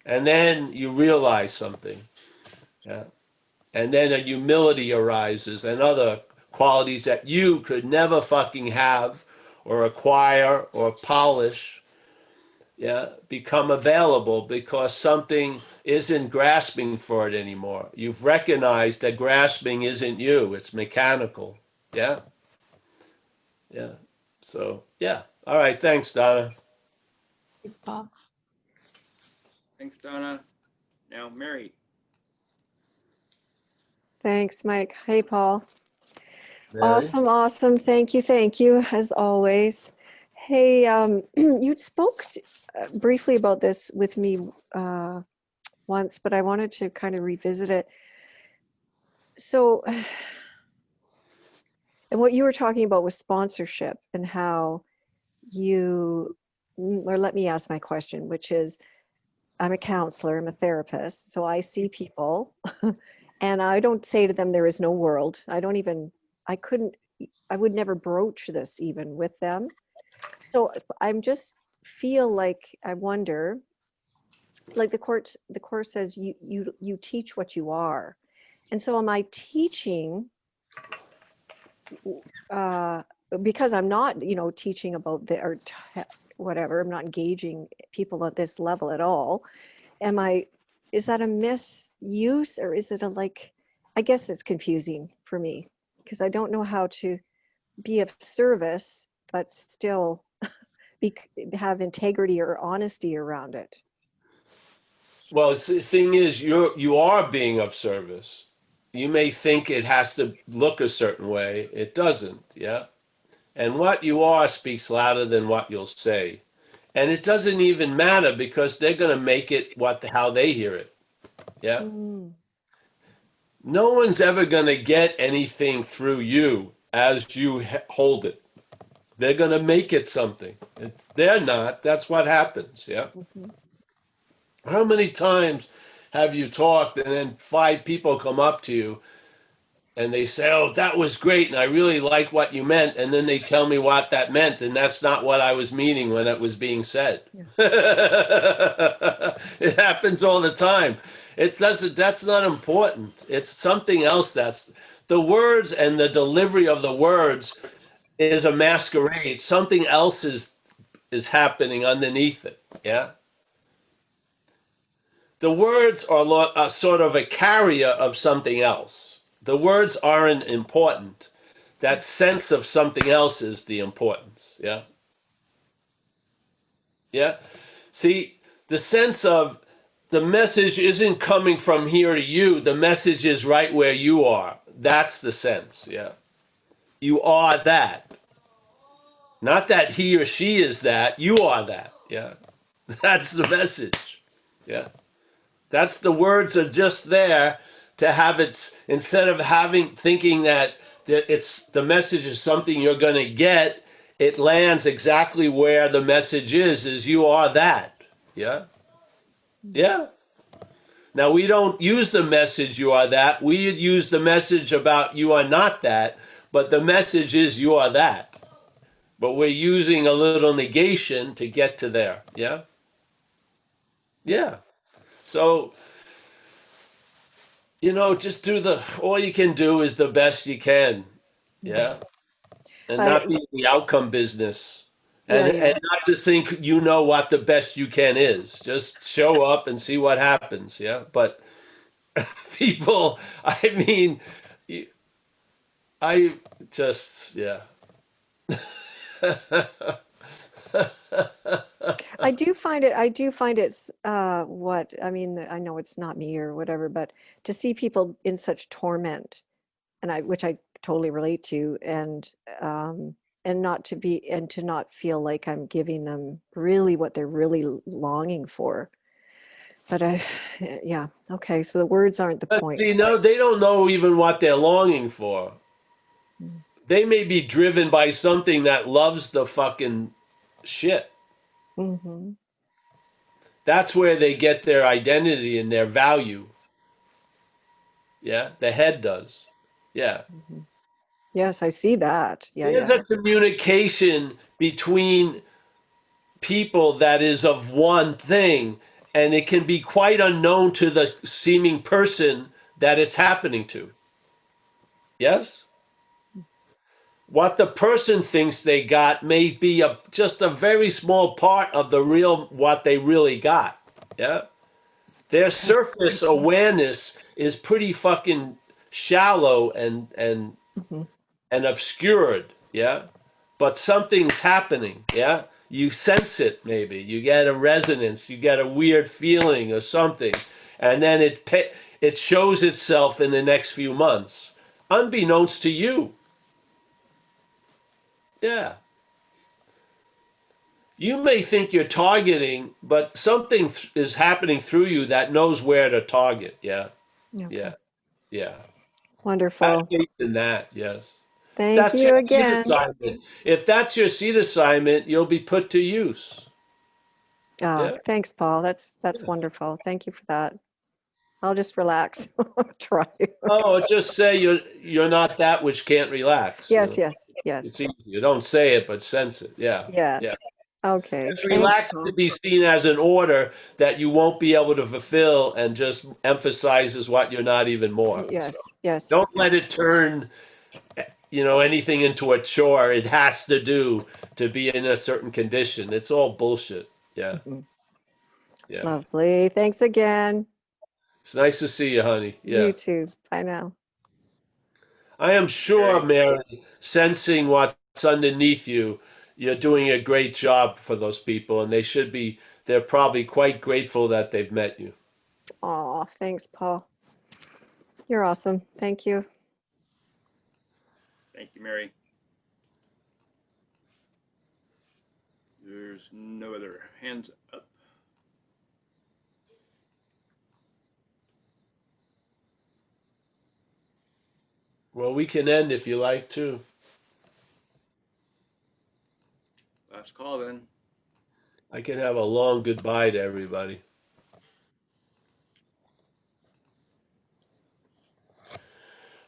And then you realize something. Yeah. And then a humility arises and other qualities that you could never fucking have or acquire or polish, yeah, become available because something isn't grasping for it anymore. You've recognized that grasping isn't you, it's mechanical. Yeah. Yeah. So, yeah. All right. Thanks, Donna. Thanks, Paul. Thanks, Donna. Now, Mary. Thanks, Mike. Hey, Paul. Mary? Awesome, awesome. Thank you, as always. Hey, you spoke briefly about this with me once, but I wanted to kind of revisit it. So, and what you were talking about was sponsorship and how you, or let me ask my question, which is, I'm a counselor, I'm a therapist, so I see people and I don't say to them, there is no world. I would never broach this even with them. So I'm just feel like, I wonder, like the course says you teach what you are. And so am I teaching, because I'm not, teaching about whatever, I'm not engaging people at this level at all. Is that a misuse, or is it I guess it's confusing for me because I don't know how to be of service, but still have integrity or honesty around it. Well, the thing is, you are being of service. You may think it has to look a certain way. It doesn't, yeah? And what you are speaks louder than what you'll say. And it doesn't even matter because they're going to make it how they hear it, yeah? Mm. No one's ever going to get anything through you as you hold it. They're going to make it something. They're not. That's what happens, yeah? Mm-hmm. How many times have you talked and then 5 people come up to you and they say, oh, that was great and I really like what you meant, and then they tell me what that meant and that's not what I was meaning when it was being said. Yeah. It happens all the time. That's not important. It's something else. That's the words, and the delivery of the words is a masquerade. Something else is happening underneath it, yeah? The words are sort of a carrier of something else. The words aren't important. That sense of something else is the importance. Yeah. Yeah. See, the sense of the message isn't coming from here to you. The message is right where you are. That's the sense. Yeah. You are that. Not that he or she is that. You are that. Yeah. That's the message. Yeah. That's the words are just there to have it, instead of thinking that it's the message is something you're going to get, it lands exactly where the message is you are that. Yeah. Yeah. Now we don't use the message you are that. We use the message about you are not that, but the message is you are that. But we're using a little negation to get to there. Yeah. Yeah. So, just all you can do is the best you can. Yeah. And not be in the outcome business. And not just think you know what the best you can is. Just show up and see what happens. Yeah. But people, I mean, I just, yeah. I do find it, I know it's not me or whatever, but to see people in such torment, which I totally relate to, and to not feel like I'm giving them really what they're really longing for. But yeah, okay, so the words aren't the point. They don't know even what they're longing for. they may be driven by something that loves the fucking shit. Mm-hmm. That's where they get their identity and their value. Yeah, the head does. Yeah. Mm-hmm. Yes, I see that. Yeah, There's yeah. a communication between people that is of one thing, and it can be quite unknown to the seeming person that it's happening to. Yes? What the person thinks they got may be just a very small part of the real what they really got. Yeah? Their surface awareness is pretty fucking shallow Mm-hmm. and obscured, yeah? But something's happening, yeah? You sense it maybe. You get a resonance, you get a weird feeling or something. And then it shows itself in the next few months, unbeknownst to you. Yeah. You may think you're targeting, but something is happening through you that knows where to target. Yeah. Okay. Yeah. Yeah. Have Wonderful. faith in that. Yes. Thank That's you your seed again. assignment. If that's your seed assignment, you'll be put to use. Ah, Yeah. thanks, Paul. That's Yes. wonderful. Thank you for that. I'll just relax. Try. Oh, just say you're not that which can't relax. Yes, yes, yes, It's easy. You don't say it, but sense it. Yeah. Yeah. yes. Okay. It's Thanks, relaxed to Paul. be seen as an order that you won't be able to fulfill and just emphasizes what you're not even more. So Yes, yes, don't yes. let it turn, anything into a chore. It has to do to be in a certain condition. It's all bullshit. Yeah. Mhm. Yeah. Lovely. Thanks again. It's nice to see you, honey. You Yeah. too. Bye now. I am Mary. sure, Mary, sensing what's underneath you, you're doing a great job for those people, and they're probably quite grateful that they've met you. Aw, thanks, Paul. You're awesome. Thank you. Thank you, Mary. There's no other hands up. Well, we can end if you like to. Last call then. I can have a long goodbye to everybody.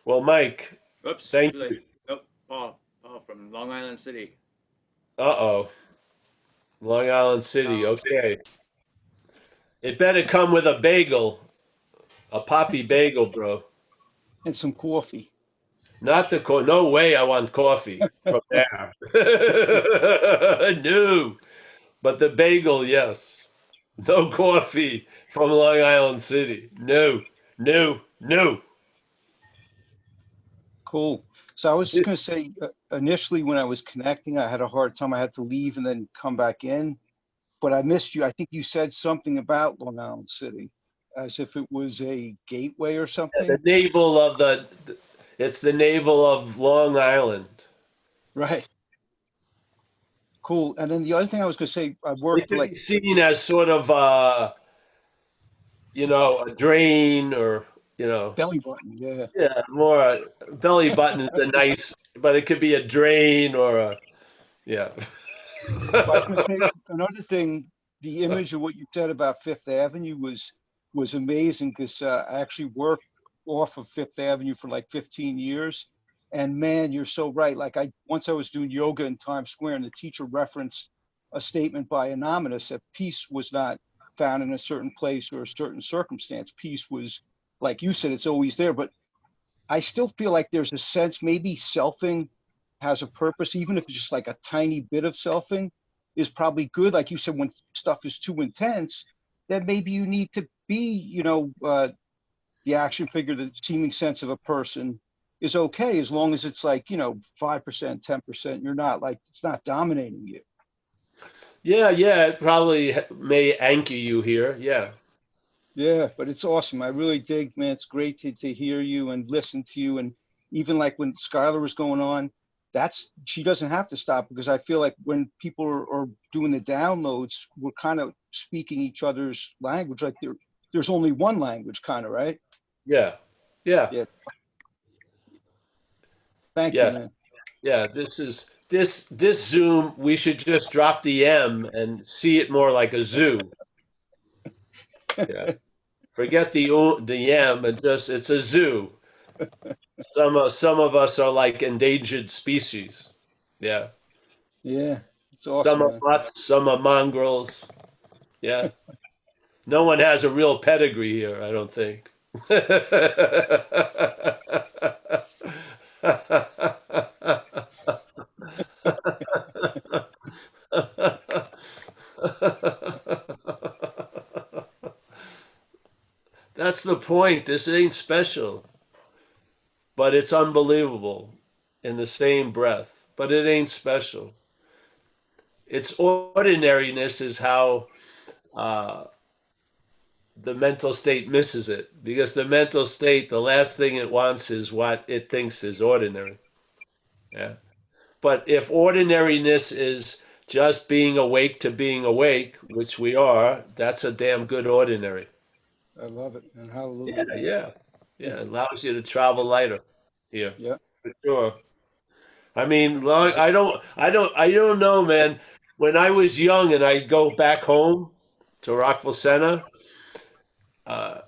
Well, Mike, Oops, thank too late. you. Nope, Paul from Long Island City. Uh-oh. Long Island City. Um, Okay. It better come with a bagel, a poppy bagel, bro. and some coffee. Not the no way I want coffee from there. No. But the bagel, yes. No coffee from Long Island City. No, no, no. Cool. So I was just going to say, initially when I was connecting, I had a hard time. I had to leave and then come back in, but I missed you. I think you said something about Long Island City, as if it was a gateway or The something. navel of it's the navel of Long Island. Right. Cool. And then the other thing I was going to say, I It worked for could like be seen as sort of a drain or, belly button. Yeah. yeah, more belly button is a nice, but it could be a drain or yeah. Well, I was going to say another thing. The image of what you said about Fifth Avenue was amazing because I actually worked off of Fifth Avenue for like 15 years, and man, you're so right. Like once I was doing yoga in Times Square, and the teacher referenced a statement by Anonymous that peace was not found in a certain place or a certain circumstance. Peace was, like you said, it's always there. But I still feel like there's a sense maybe selfing has a purpose, even if it's just like a tiny bit of selfing is probably good. Like you said, when stuff is too intense, then maybe you need to be, the action figure, the seeming sense of a person is okay as long as it's like, 5%, 10%. You're not like, it's not dominating you. Yeah, yeah, it probably may anchor you here. Yeah. Yeah, but it's awesome. I really dig, man. It's great to hear you and listen to you. And even like when Skylar was going on, she doesn't have to stop because I feel like when people are doing the downloads, we're kind of speaking each other's language. Like there's only one language, kind of, right? Yeah. Yeah. Yeah. Thank you, Yes. man. Yeah, this Zoom. We should just drop the M and see it more like a zoo. Yeah, forget the M and just it's a zoo. Some of us are like endangered species. Yeah, Yeah, it's some awesome, are man. mutts, some are mongrels. Yeah, no one has a real pedigree here, I don't think. That's the point. This ain't special, but it's unbelievable in the same breath. But it ain't special. Its ordinariness is how uh, the mental state misses it, because the mental state, the last thing it wants is what it thinks is ordinary. Yeah. But if ordinariness is just being awake to being awake, which we are, that's a damn good ordinary. I love it, and hallelujah. Yeah, yeah. Yeah, it allows you to travel lighter here, Yeah. for sure. I mean, I don't know, man. When I was young and I'd go back home to Rockville Center, uh,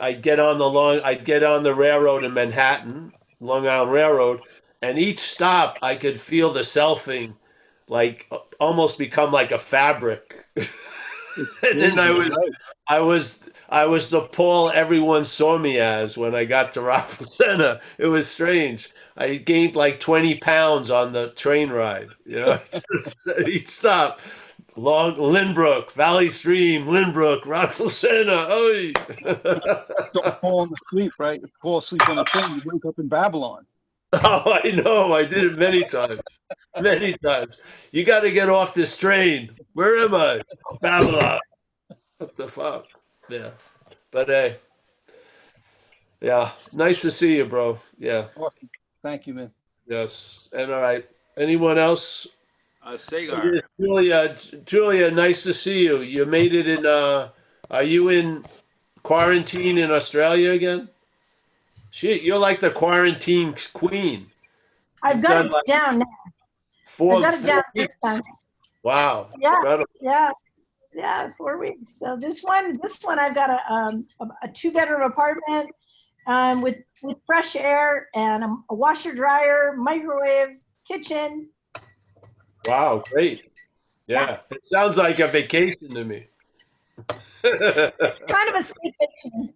I'd get on the railroad in Manhattan, Long Island Railroad, and each stop I could feel the selfing like almost become like a fabric. It's And then crazy, right? I was the Paul everyone saw me as when I got to Rockville Center. It was strange. I gained like 20 pounds on the train ride. You know, just each stop. Long Lynbrook, Valley Stream, Lynbrook, Rockville Center. Oh, Don't fall asleep, right? You fall asleep on the train, you wake up in Babylon. oh, I know. I did it many times. Many times. You got to get off this train. Where am I? Babylon. What the fuck? Yeah. But hey, yeah. Nice to see you, bro. Yeah. Awesome. Thank you, man. Yes. And all right. Anyone else? Sagar. Julia, nice to see you. You made it in are you in quarantine in Australia again? Shit, you're like the quarantine queen. I've You've got done it like down now. I've four, got it down 4 weeks. this time. Wow. Yeah, Incredible. yeah, yeah, 4 weeks. So this one I've got a two-bedroom apartment with fresh air and a washer dryer, microwave, kitchen. Wow, great. Yeah, Yeah. It sounds like a vacation to me. it's kind of a staycation.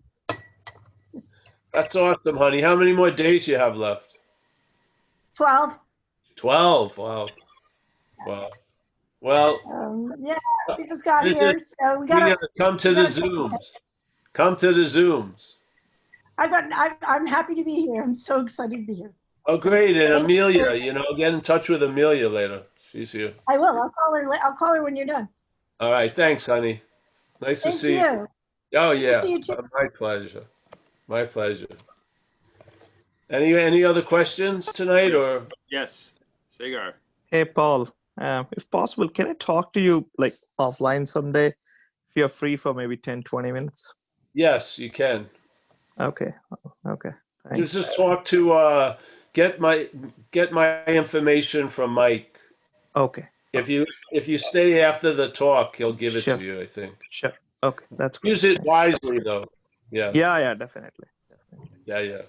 That's awesome, honey. How many more days you have left? 12. 12. Wow. Wow. Well, Yeah, we just got visit, here, so we gotta come to the Zooms. Come to the Zooms. I'm happy to be here. I'm so excited to be here. Oh, great. And Thank Amelia, you. get in touch with Amelia later. She's here. I will. I'll call her when you're done. All right. Thanks, honey. Nice to Thank see you. you. Oh, Nice to yeah. see you too. My pleasure. My pleasure. Any other questions tonight or? Yes, Sagar. Hey, Paul, if possible, can I talk to you like offline someday if you're free for maybe 10, 20 minutes? Yes, you can. Okay. Okay. You Thanks. just talk to get my information from Mike. Okay. If you stay after the talk, he'll give it Sure. to you, I think. Sure. Okay. That's great. Use it wisely though. Yeah. Yeah, definitely. Yeah. Yeah.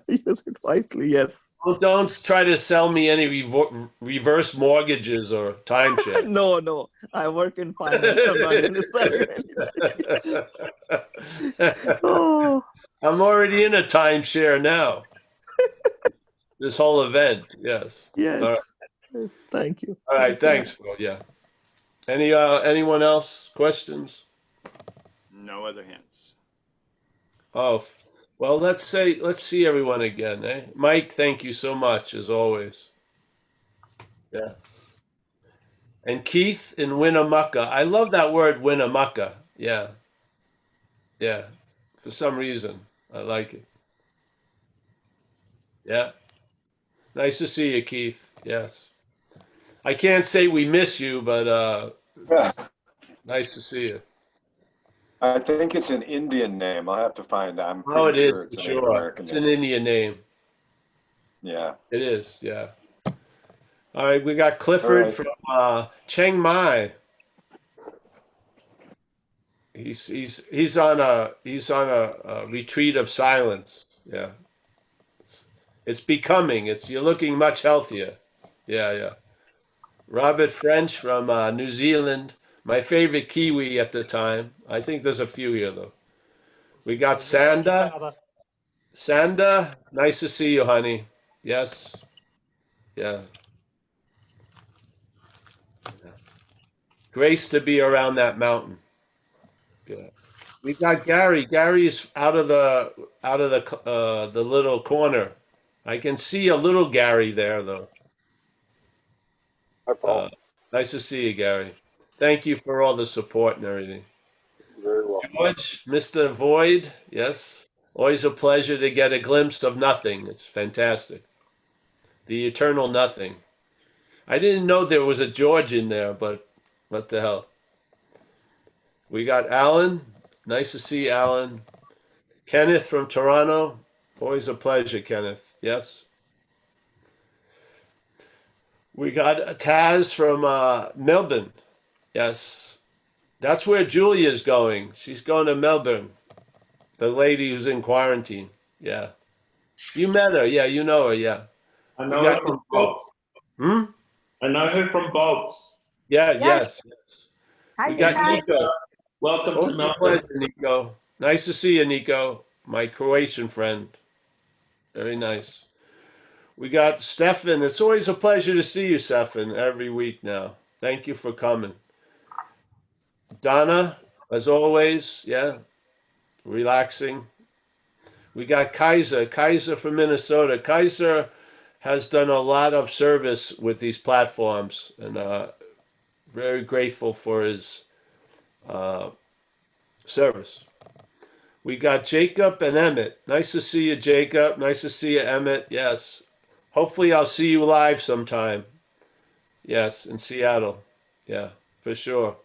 Use it wisely, yes. Don't try to sell me any reverse mortgages or timeshare. No. I work in finance. I'm not going to sell you anything. Oh, I'm already in a timeshare now. This whole event, yes. yes. All right. Yes. Thank you. All right, thanks, Phil. Yeah. Anyone else? Questions? No other hands. Oh, well, let's see everyone again, eh? Mike, thank you so much as always. Yeah. And Keith in Winnemucca. I love that word Winnemucca. Yeah. Yeah. For some reason, I like it. Yeah. Nice to see you, Keith. Yes. I can't say we miss you, but Yeah, nice to see you. I think it's an Indian name. I'll have to find. I'm Oh, pretty it is sure it's for a Native sure. American It's an name. Indian name. Yeah. It is, yeah. All right, we got All Clifford right. from Chiang Mai. He's on a retreat of silence. Yeah, it's becoming. You're looking much healthier. Yeah, yeah. Robert French from New Zealand. My favorite Kiwi at the time. I think there's a few here though. We got Sanda. Sanda, nice to see you, honey. Yes. Yeah. Grace to be around that mountain. Yeah. We got Gary. Gary's out of the little corner. I can see a little Gary there though. Hi, Uh, Paul. nice to see you, Gary. Thank you for all the support and everything. Very well. George, Mr. Void, yes. Always a pleasure to get a glimpse of nothing. It's fantastic. The eternal nothing. I didn't know there was a George in there, but what the hell? We got Alan. Nice to see Alan. Kenneth from Toronto. Always a pleasure, Kenneth. Yes. We got Taz from Melbourne. Yes. That's where Julia's going. She's going to Melbourne. The lady who's in quarantine. Yeah. You met her. Yeah, you know her. Yeah. I We know got her from Bob's. Hmm? I know her from Bob's. Yeah, Yes. yes. Hi, We got Taz. Nico. Welcome to Always a Melbourne. pleasure, Nico. Nice to see you, Nico. My Croatian friend. Very nice. We got Stefan. It's always a pleasure to see you, Stefan, every week now. Thank you for coming. Donna, as always, yeah, relaxing. We got Kaiser. Kaiser from Minnesota. Kaiser has done a lot of service with these platforms, and very grateful for his uh, service. We got Jacob and Emmett. Nice to see you, Jacob. Nice to see you, Emmett. Yes. Hopefully, I'll see you live sometime. Yes, in Seattle. Yeah, for sure.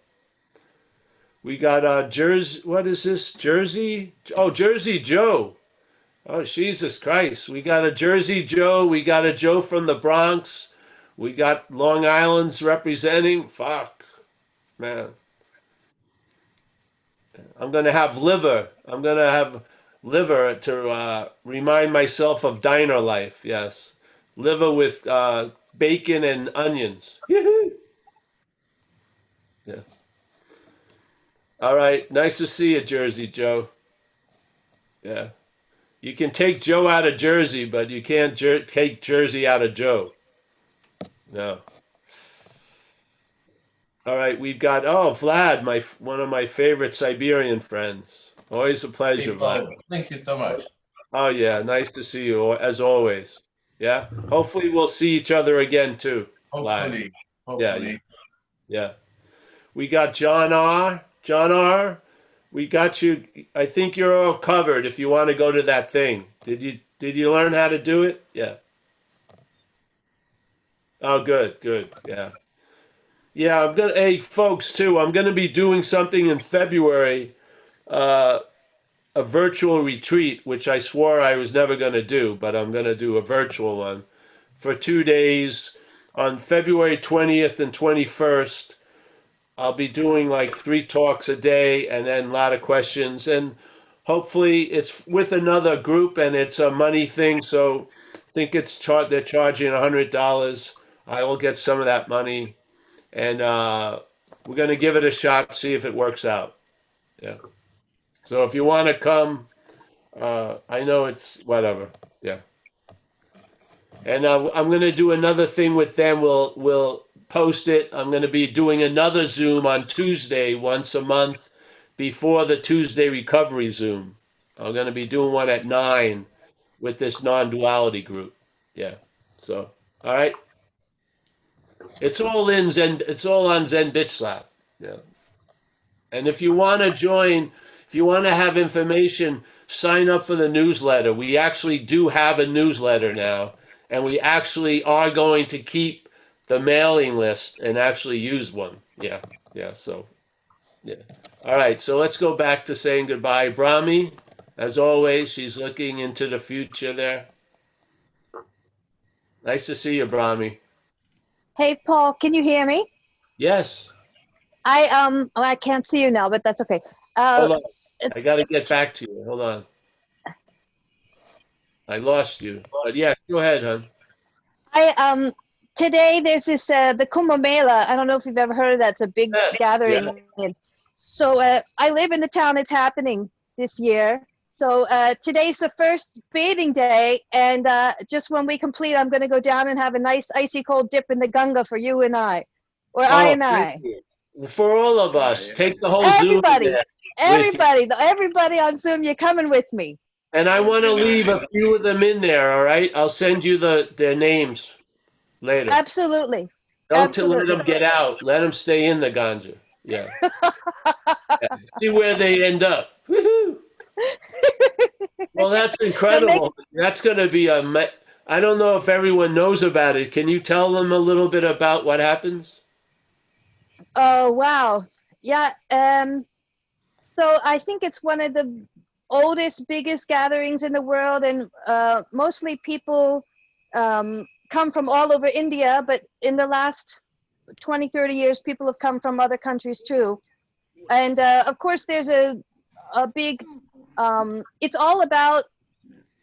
We got Jersey. What is this? Jersey? Oh, Jersey Joe. Oh, Jesus Christ. We got a Jersey Joe. We got a Joe from the Bronx. We got Long Island's representing. Fuck, man. I'm going to have liver. I'm going to have liver to remind myself of diner life. Yes. Liver with bacon and onions. Yeah. All right. Nice to see you, Jersey Joe. Yeah. You can take Joe out of Jersey, but you can't take Jersey out of Joe. No. All right, we've got Vlad, one of my favorite Siberian friends. Always a pleasure, Hey, Vlad. Paul, thank you so much. Oh yeah, nice to see you as always. Yeah. Hopefully we'll see each other again too. Vlad. Hopefully, Yeah, yeah, yeah. We got John R. John R. We got you. I think you're all covered if you want to go to that thing. Did you learn how to do it? Yeah. Oh, good, good. Yeah. Yeah, hey folks too, I'm gonna be doing something in February, uh, a virtual retreat, which I swore I was never gonna do, but I'm gonna do a virtual one for 2 days on February 20th and 21st. I'll be doing like 3 talks a day and then a lot of questions. And hopefully it's with another group and it's a money thing. So I think they're charging $100. I will get some of that money and we're going to give it a shot, see if it works out. Yeah. So if you want to come, I know it's whatever. Yeah. And I'm going to do another thing with them. We'll post it. I'm going to be doing another Zoom on Tuesday once a month before the Tuesday recovery Zoom. I'm going to be doing one at 9 with this non-duality group. Yeah. So, all right. It's all in Zen. It's all on Zen Bitch Slap. Yeah. And if you want to join, if you want to have information, sign up for the newsletter. We actually do have a newsletter now, and we actually are going to keep the mailing list and actually use one. Yeah, yeah. So, yeah. All right. So let's go back to saying goodbye. Brahmi, as always, she's looking into the future there. Nice to see you, Brahmi. Hey, Paul, can you hear me? Yes. I can't see you now, but that's okay. Hold on. It- I got to get back to you. Hold on. I lost you. But yeah, go ahead, hon. Today there's this the Kumbh Mela. I don't know if you've ever heard of that. It's a big Yeah. gathering, and so I live in the town it's happening this year. So today's the first bathing day, and just when we complete, I'm going to go down and have a nice icy cold dip in the Ganga for you and I, or I Oh, and thank I. you. For all of us, Yeah. take the whole Zoom Everybody, there with you. everybody on Zoom, you're coming with me. And I want to And, leave a few of them in there, all right? I'll send you their names later. Absolutely. Don't let Absolutely. them get out. Let them stay in the ganja. Yeah. See where they end up. Woohoo! Well, that's incredible. That's going to be I don't know if everyone knows about it. Can you tell them a little bit about what happens? Oh, wow. Yeah. So I think it's one of the oldest, biggest gatherings in the world, and mostly people come from all over India, but in the last 20, 30 years, people have come from other countries too. And of course, there's a big, it's all about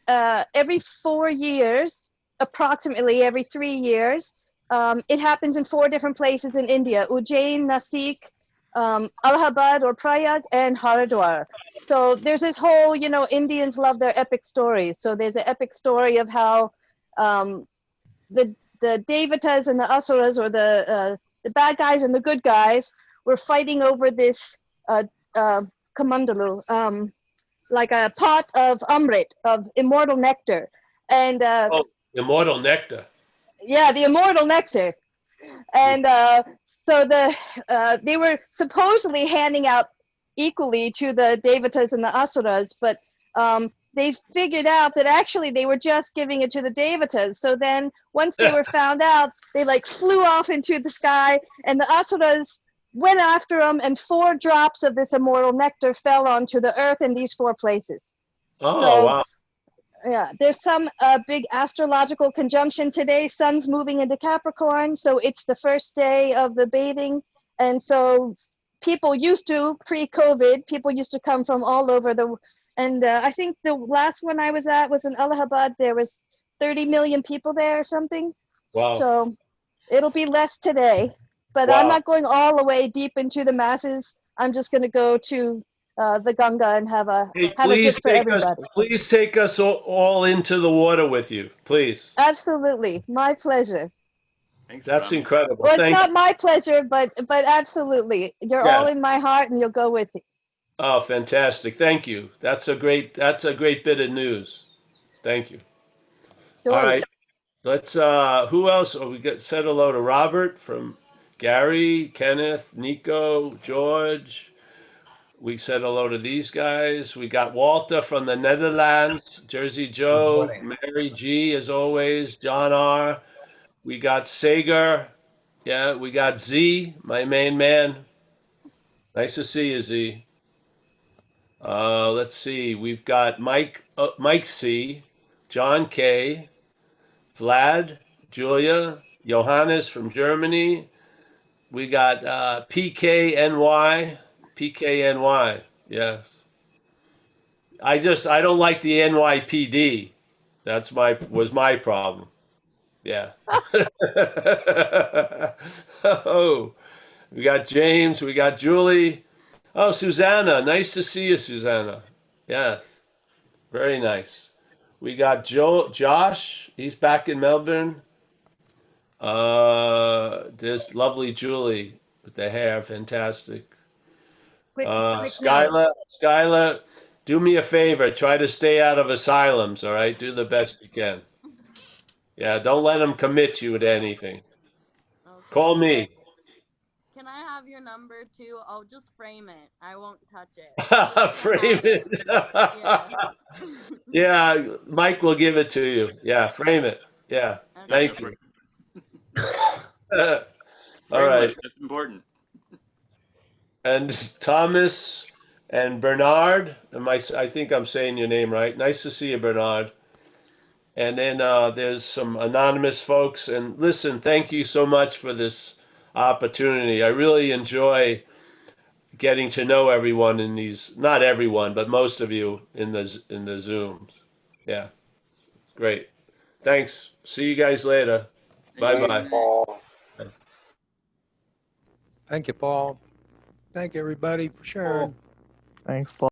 every 4 years, approximately every 3 years. It happens in 4 different places in India: Ujjain, Nasik, Allahabad or Prayag, and Haridwar. So there's this whole, Indians love their epic stories. So there's an epic story of how the Devatas and the Asuras, or the bad guys and the good guys, were fighting over this kamandalu, like a pot of amrit, of immortal nectar. And Immortal nectar. yeah, the immortal nectar. And so they were supposedly handing out equally to the Devatas and the Asuras, but they figured out that actually they were just giving it to the Devatas. So then once they were found out, they like flew off into the sky, and the Asuras went after them, and 4 drops of this immortal nectar fell onto the earth in these 4 places. Oh, So wow. yeah, there's some big astrological conjunction today. Sun's moving into Capricorn, so it's the first day of the bathing. And so people used to, pre-COVID, people used to come from all over and I think the last one I was at was in Allahabad. There was 30 million people there or something. Wow. So it'll be less today, but Wow. I'm not going all the way deep into the masses. I'm just going to go to the Ganga and have a dip for everybody. Please take us all into the water with you, please. Absolutely, my pleasure. Thanks, That's Brahmi. incredible. Well, it's Thank not you. my pleasure, but absolutely, you're Yeah. all in my heart, and you'll go with me. Oh, fantastic. Thank you. That's a great bit of news. Thank you. Sure. All right. Let's who else? Oh, we said hello to Robert, from Gary, Kenneth, Nico, George. We said hello to these guys. We got Walter from the Netherlands, Jersey Joe, Mary G, as always, John R. We got Sager. Yeah, we got Z, my main man. Nice to see you, Z. Let's see. We've got Mike C, John K, Vlad, Julia, Johannes from Germany. We got PKNY. PKNY. Yes. I don't like the NYPD. Was my problem. Yeah. Oh, we got James. We got Julie. Oh, Susanna. Nice to see you, Susanna. Yes. Very nice. We got Josh. He's back in Melbourne. There's lovely Julie with the hair. Fantastic. Quick note. Skylar, do me a favor. Try to stay out of asylums, all right? Do the best you can. Yeah, don't let them commit you to anything. Okay. Call me. Can I have your number too? I'll just frame it. I won't touch it. Just to Frame have it. Yeah. Yeah, Mike will give it to you. Yeah, frame it. Yeah, Okay. thank you. All Very right. much. That's important. And Thomas and Bernard. I think I'm saying your name right. Nice to see you, Bernard. And then there's some anonymous folks. And listen, thank you so much for this opportunity. I really enjoy getting to know everyone in these, not everyone, but most of you in the Zooms. Yeah, great. Thanks. See you guys later. Bye bye. Paul. Thank you, Paul. Thank you, everybody, for sharing. Thanks, Paul.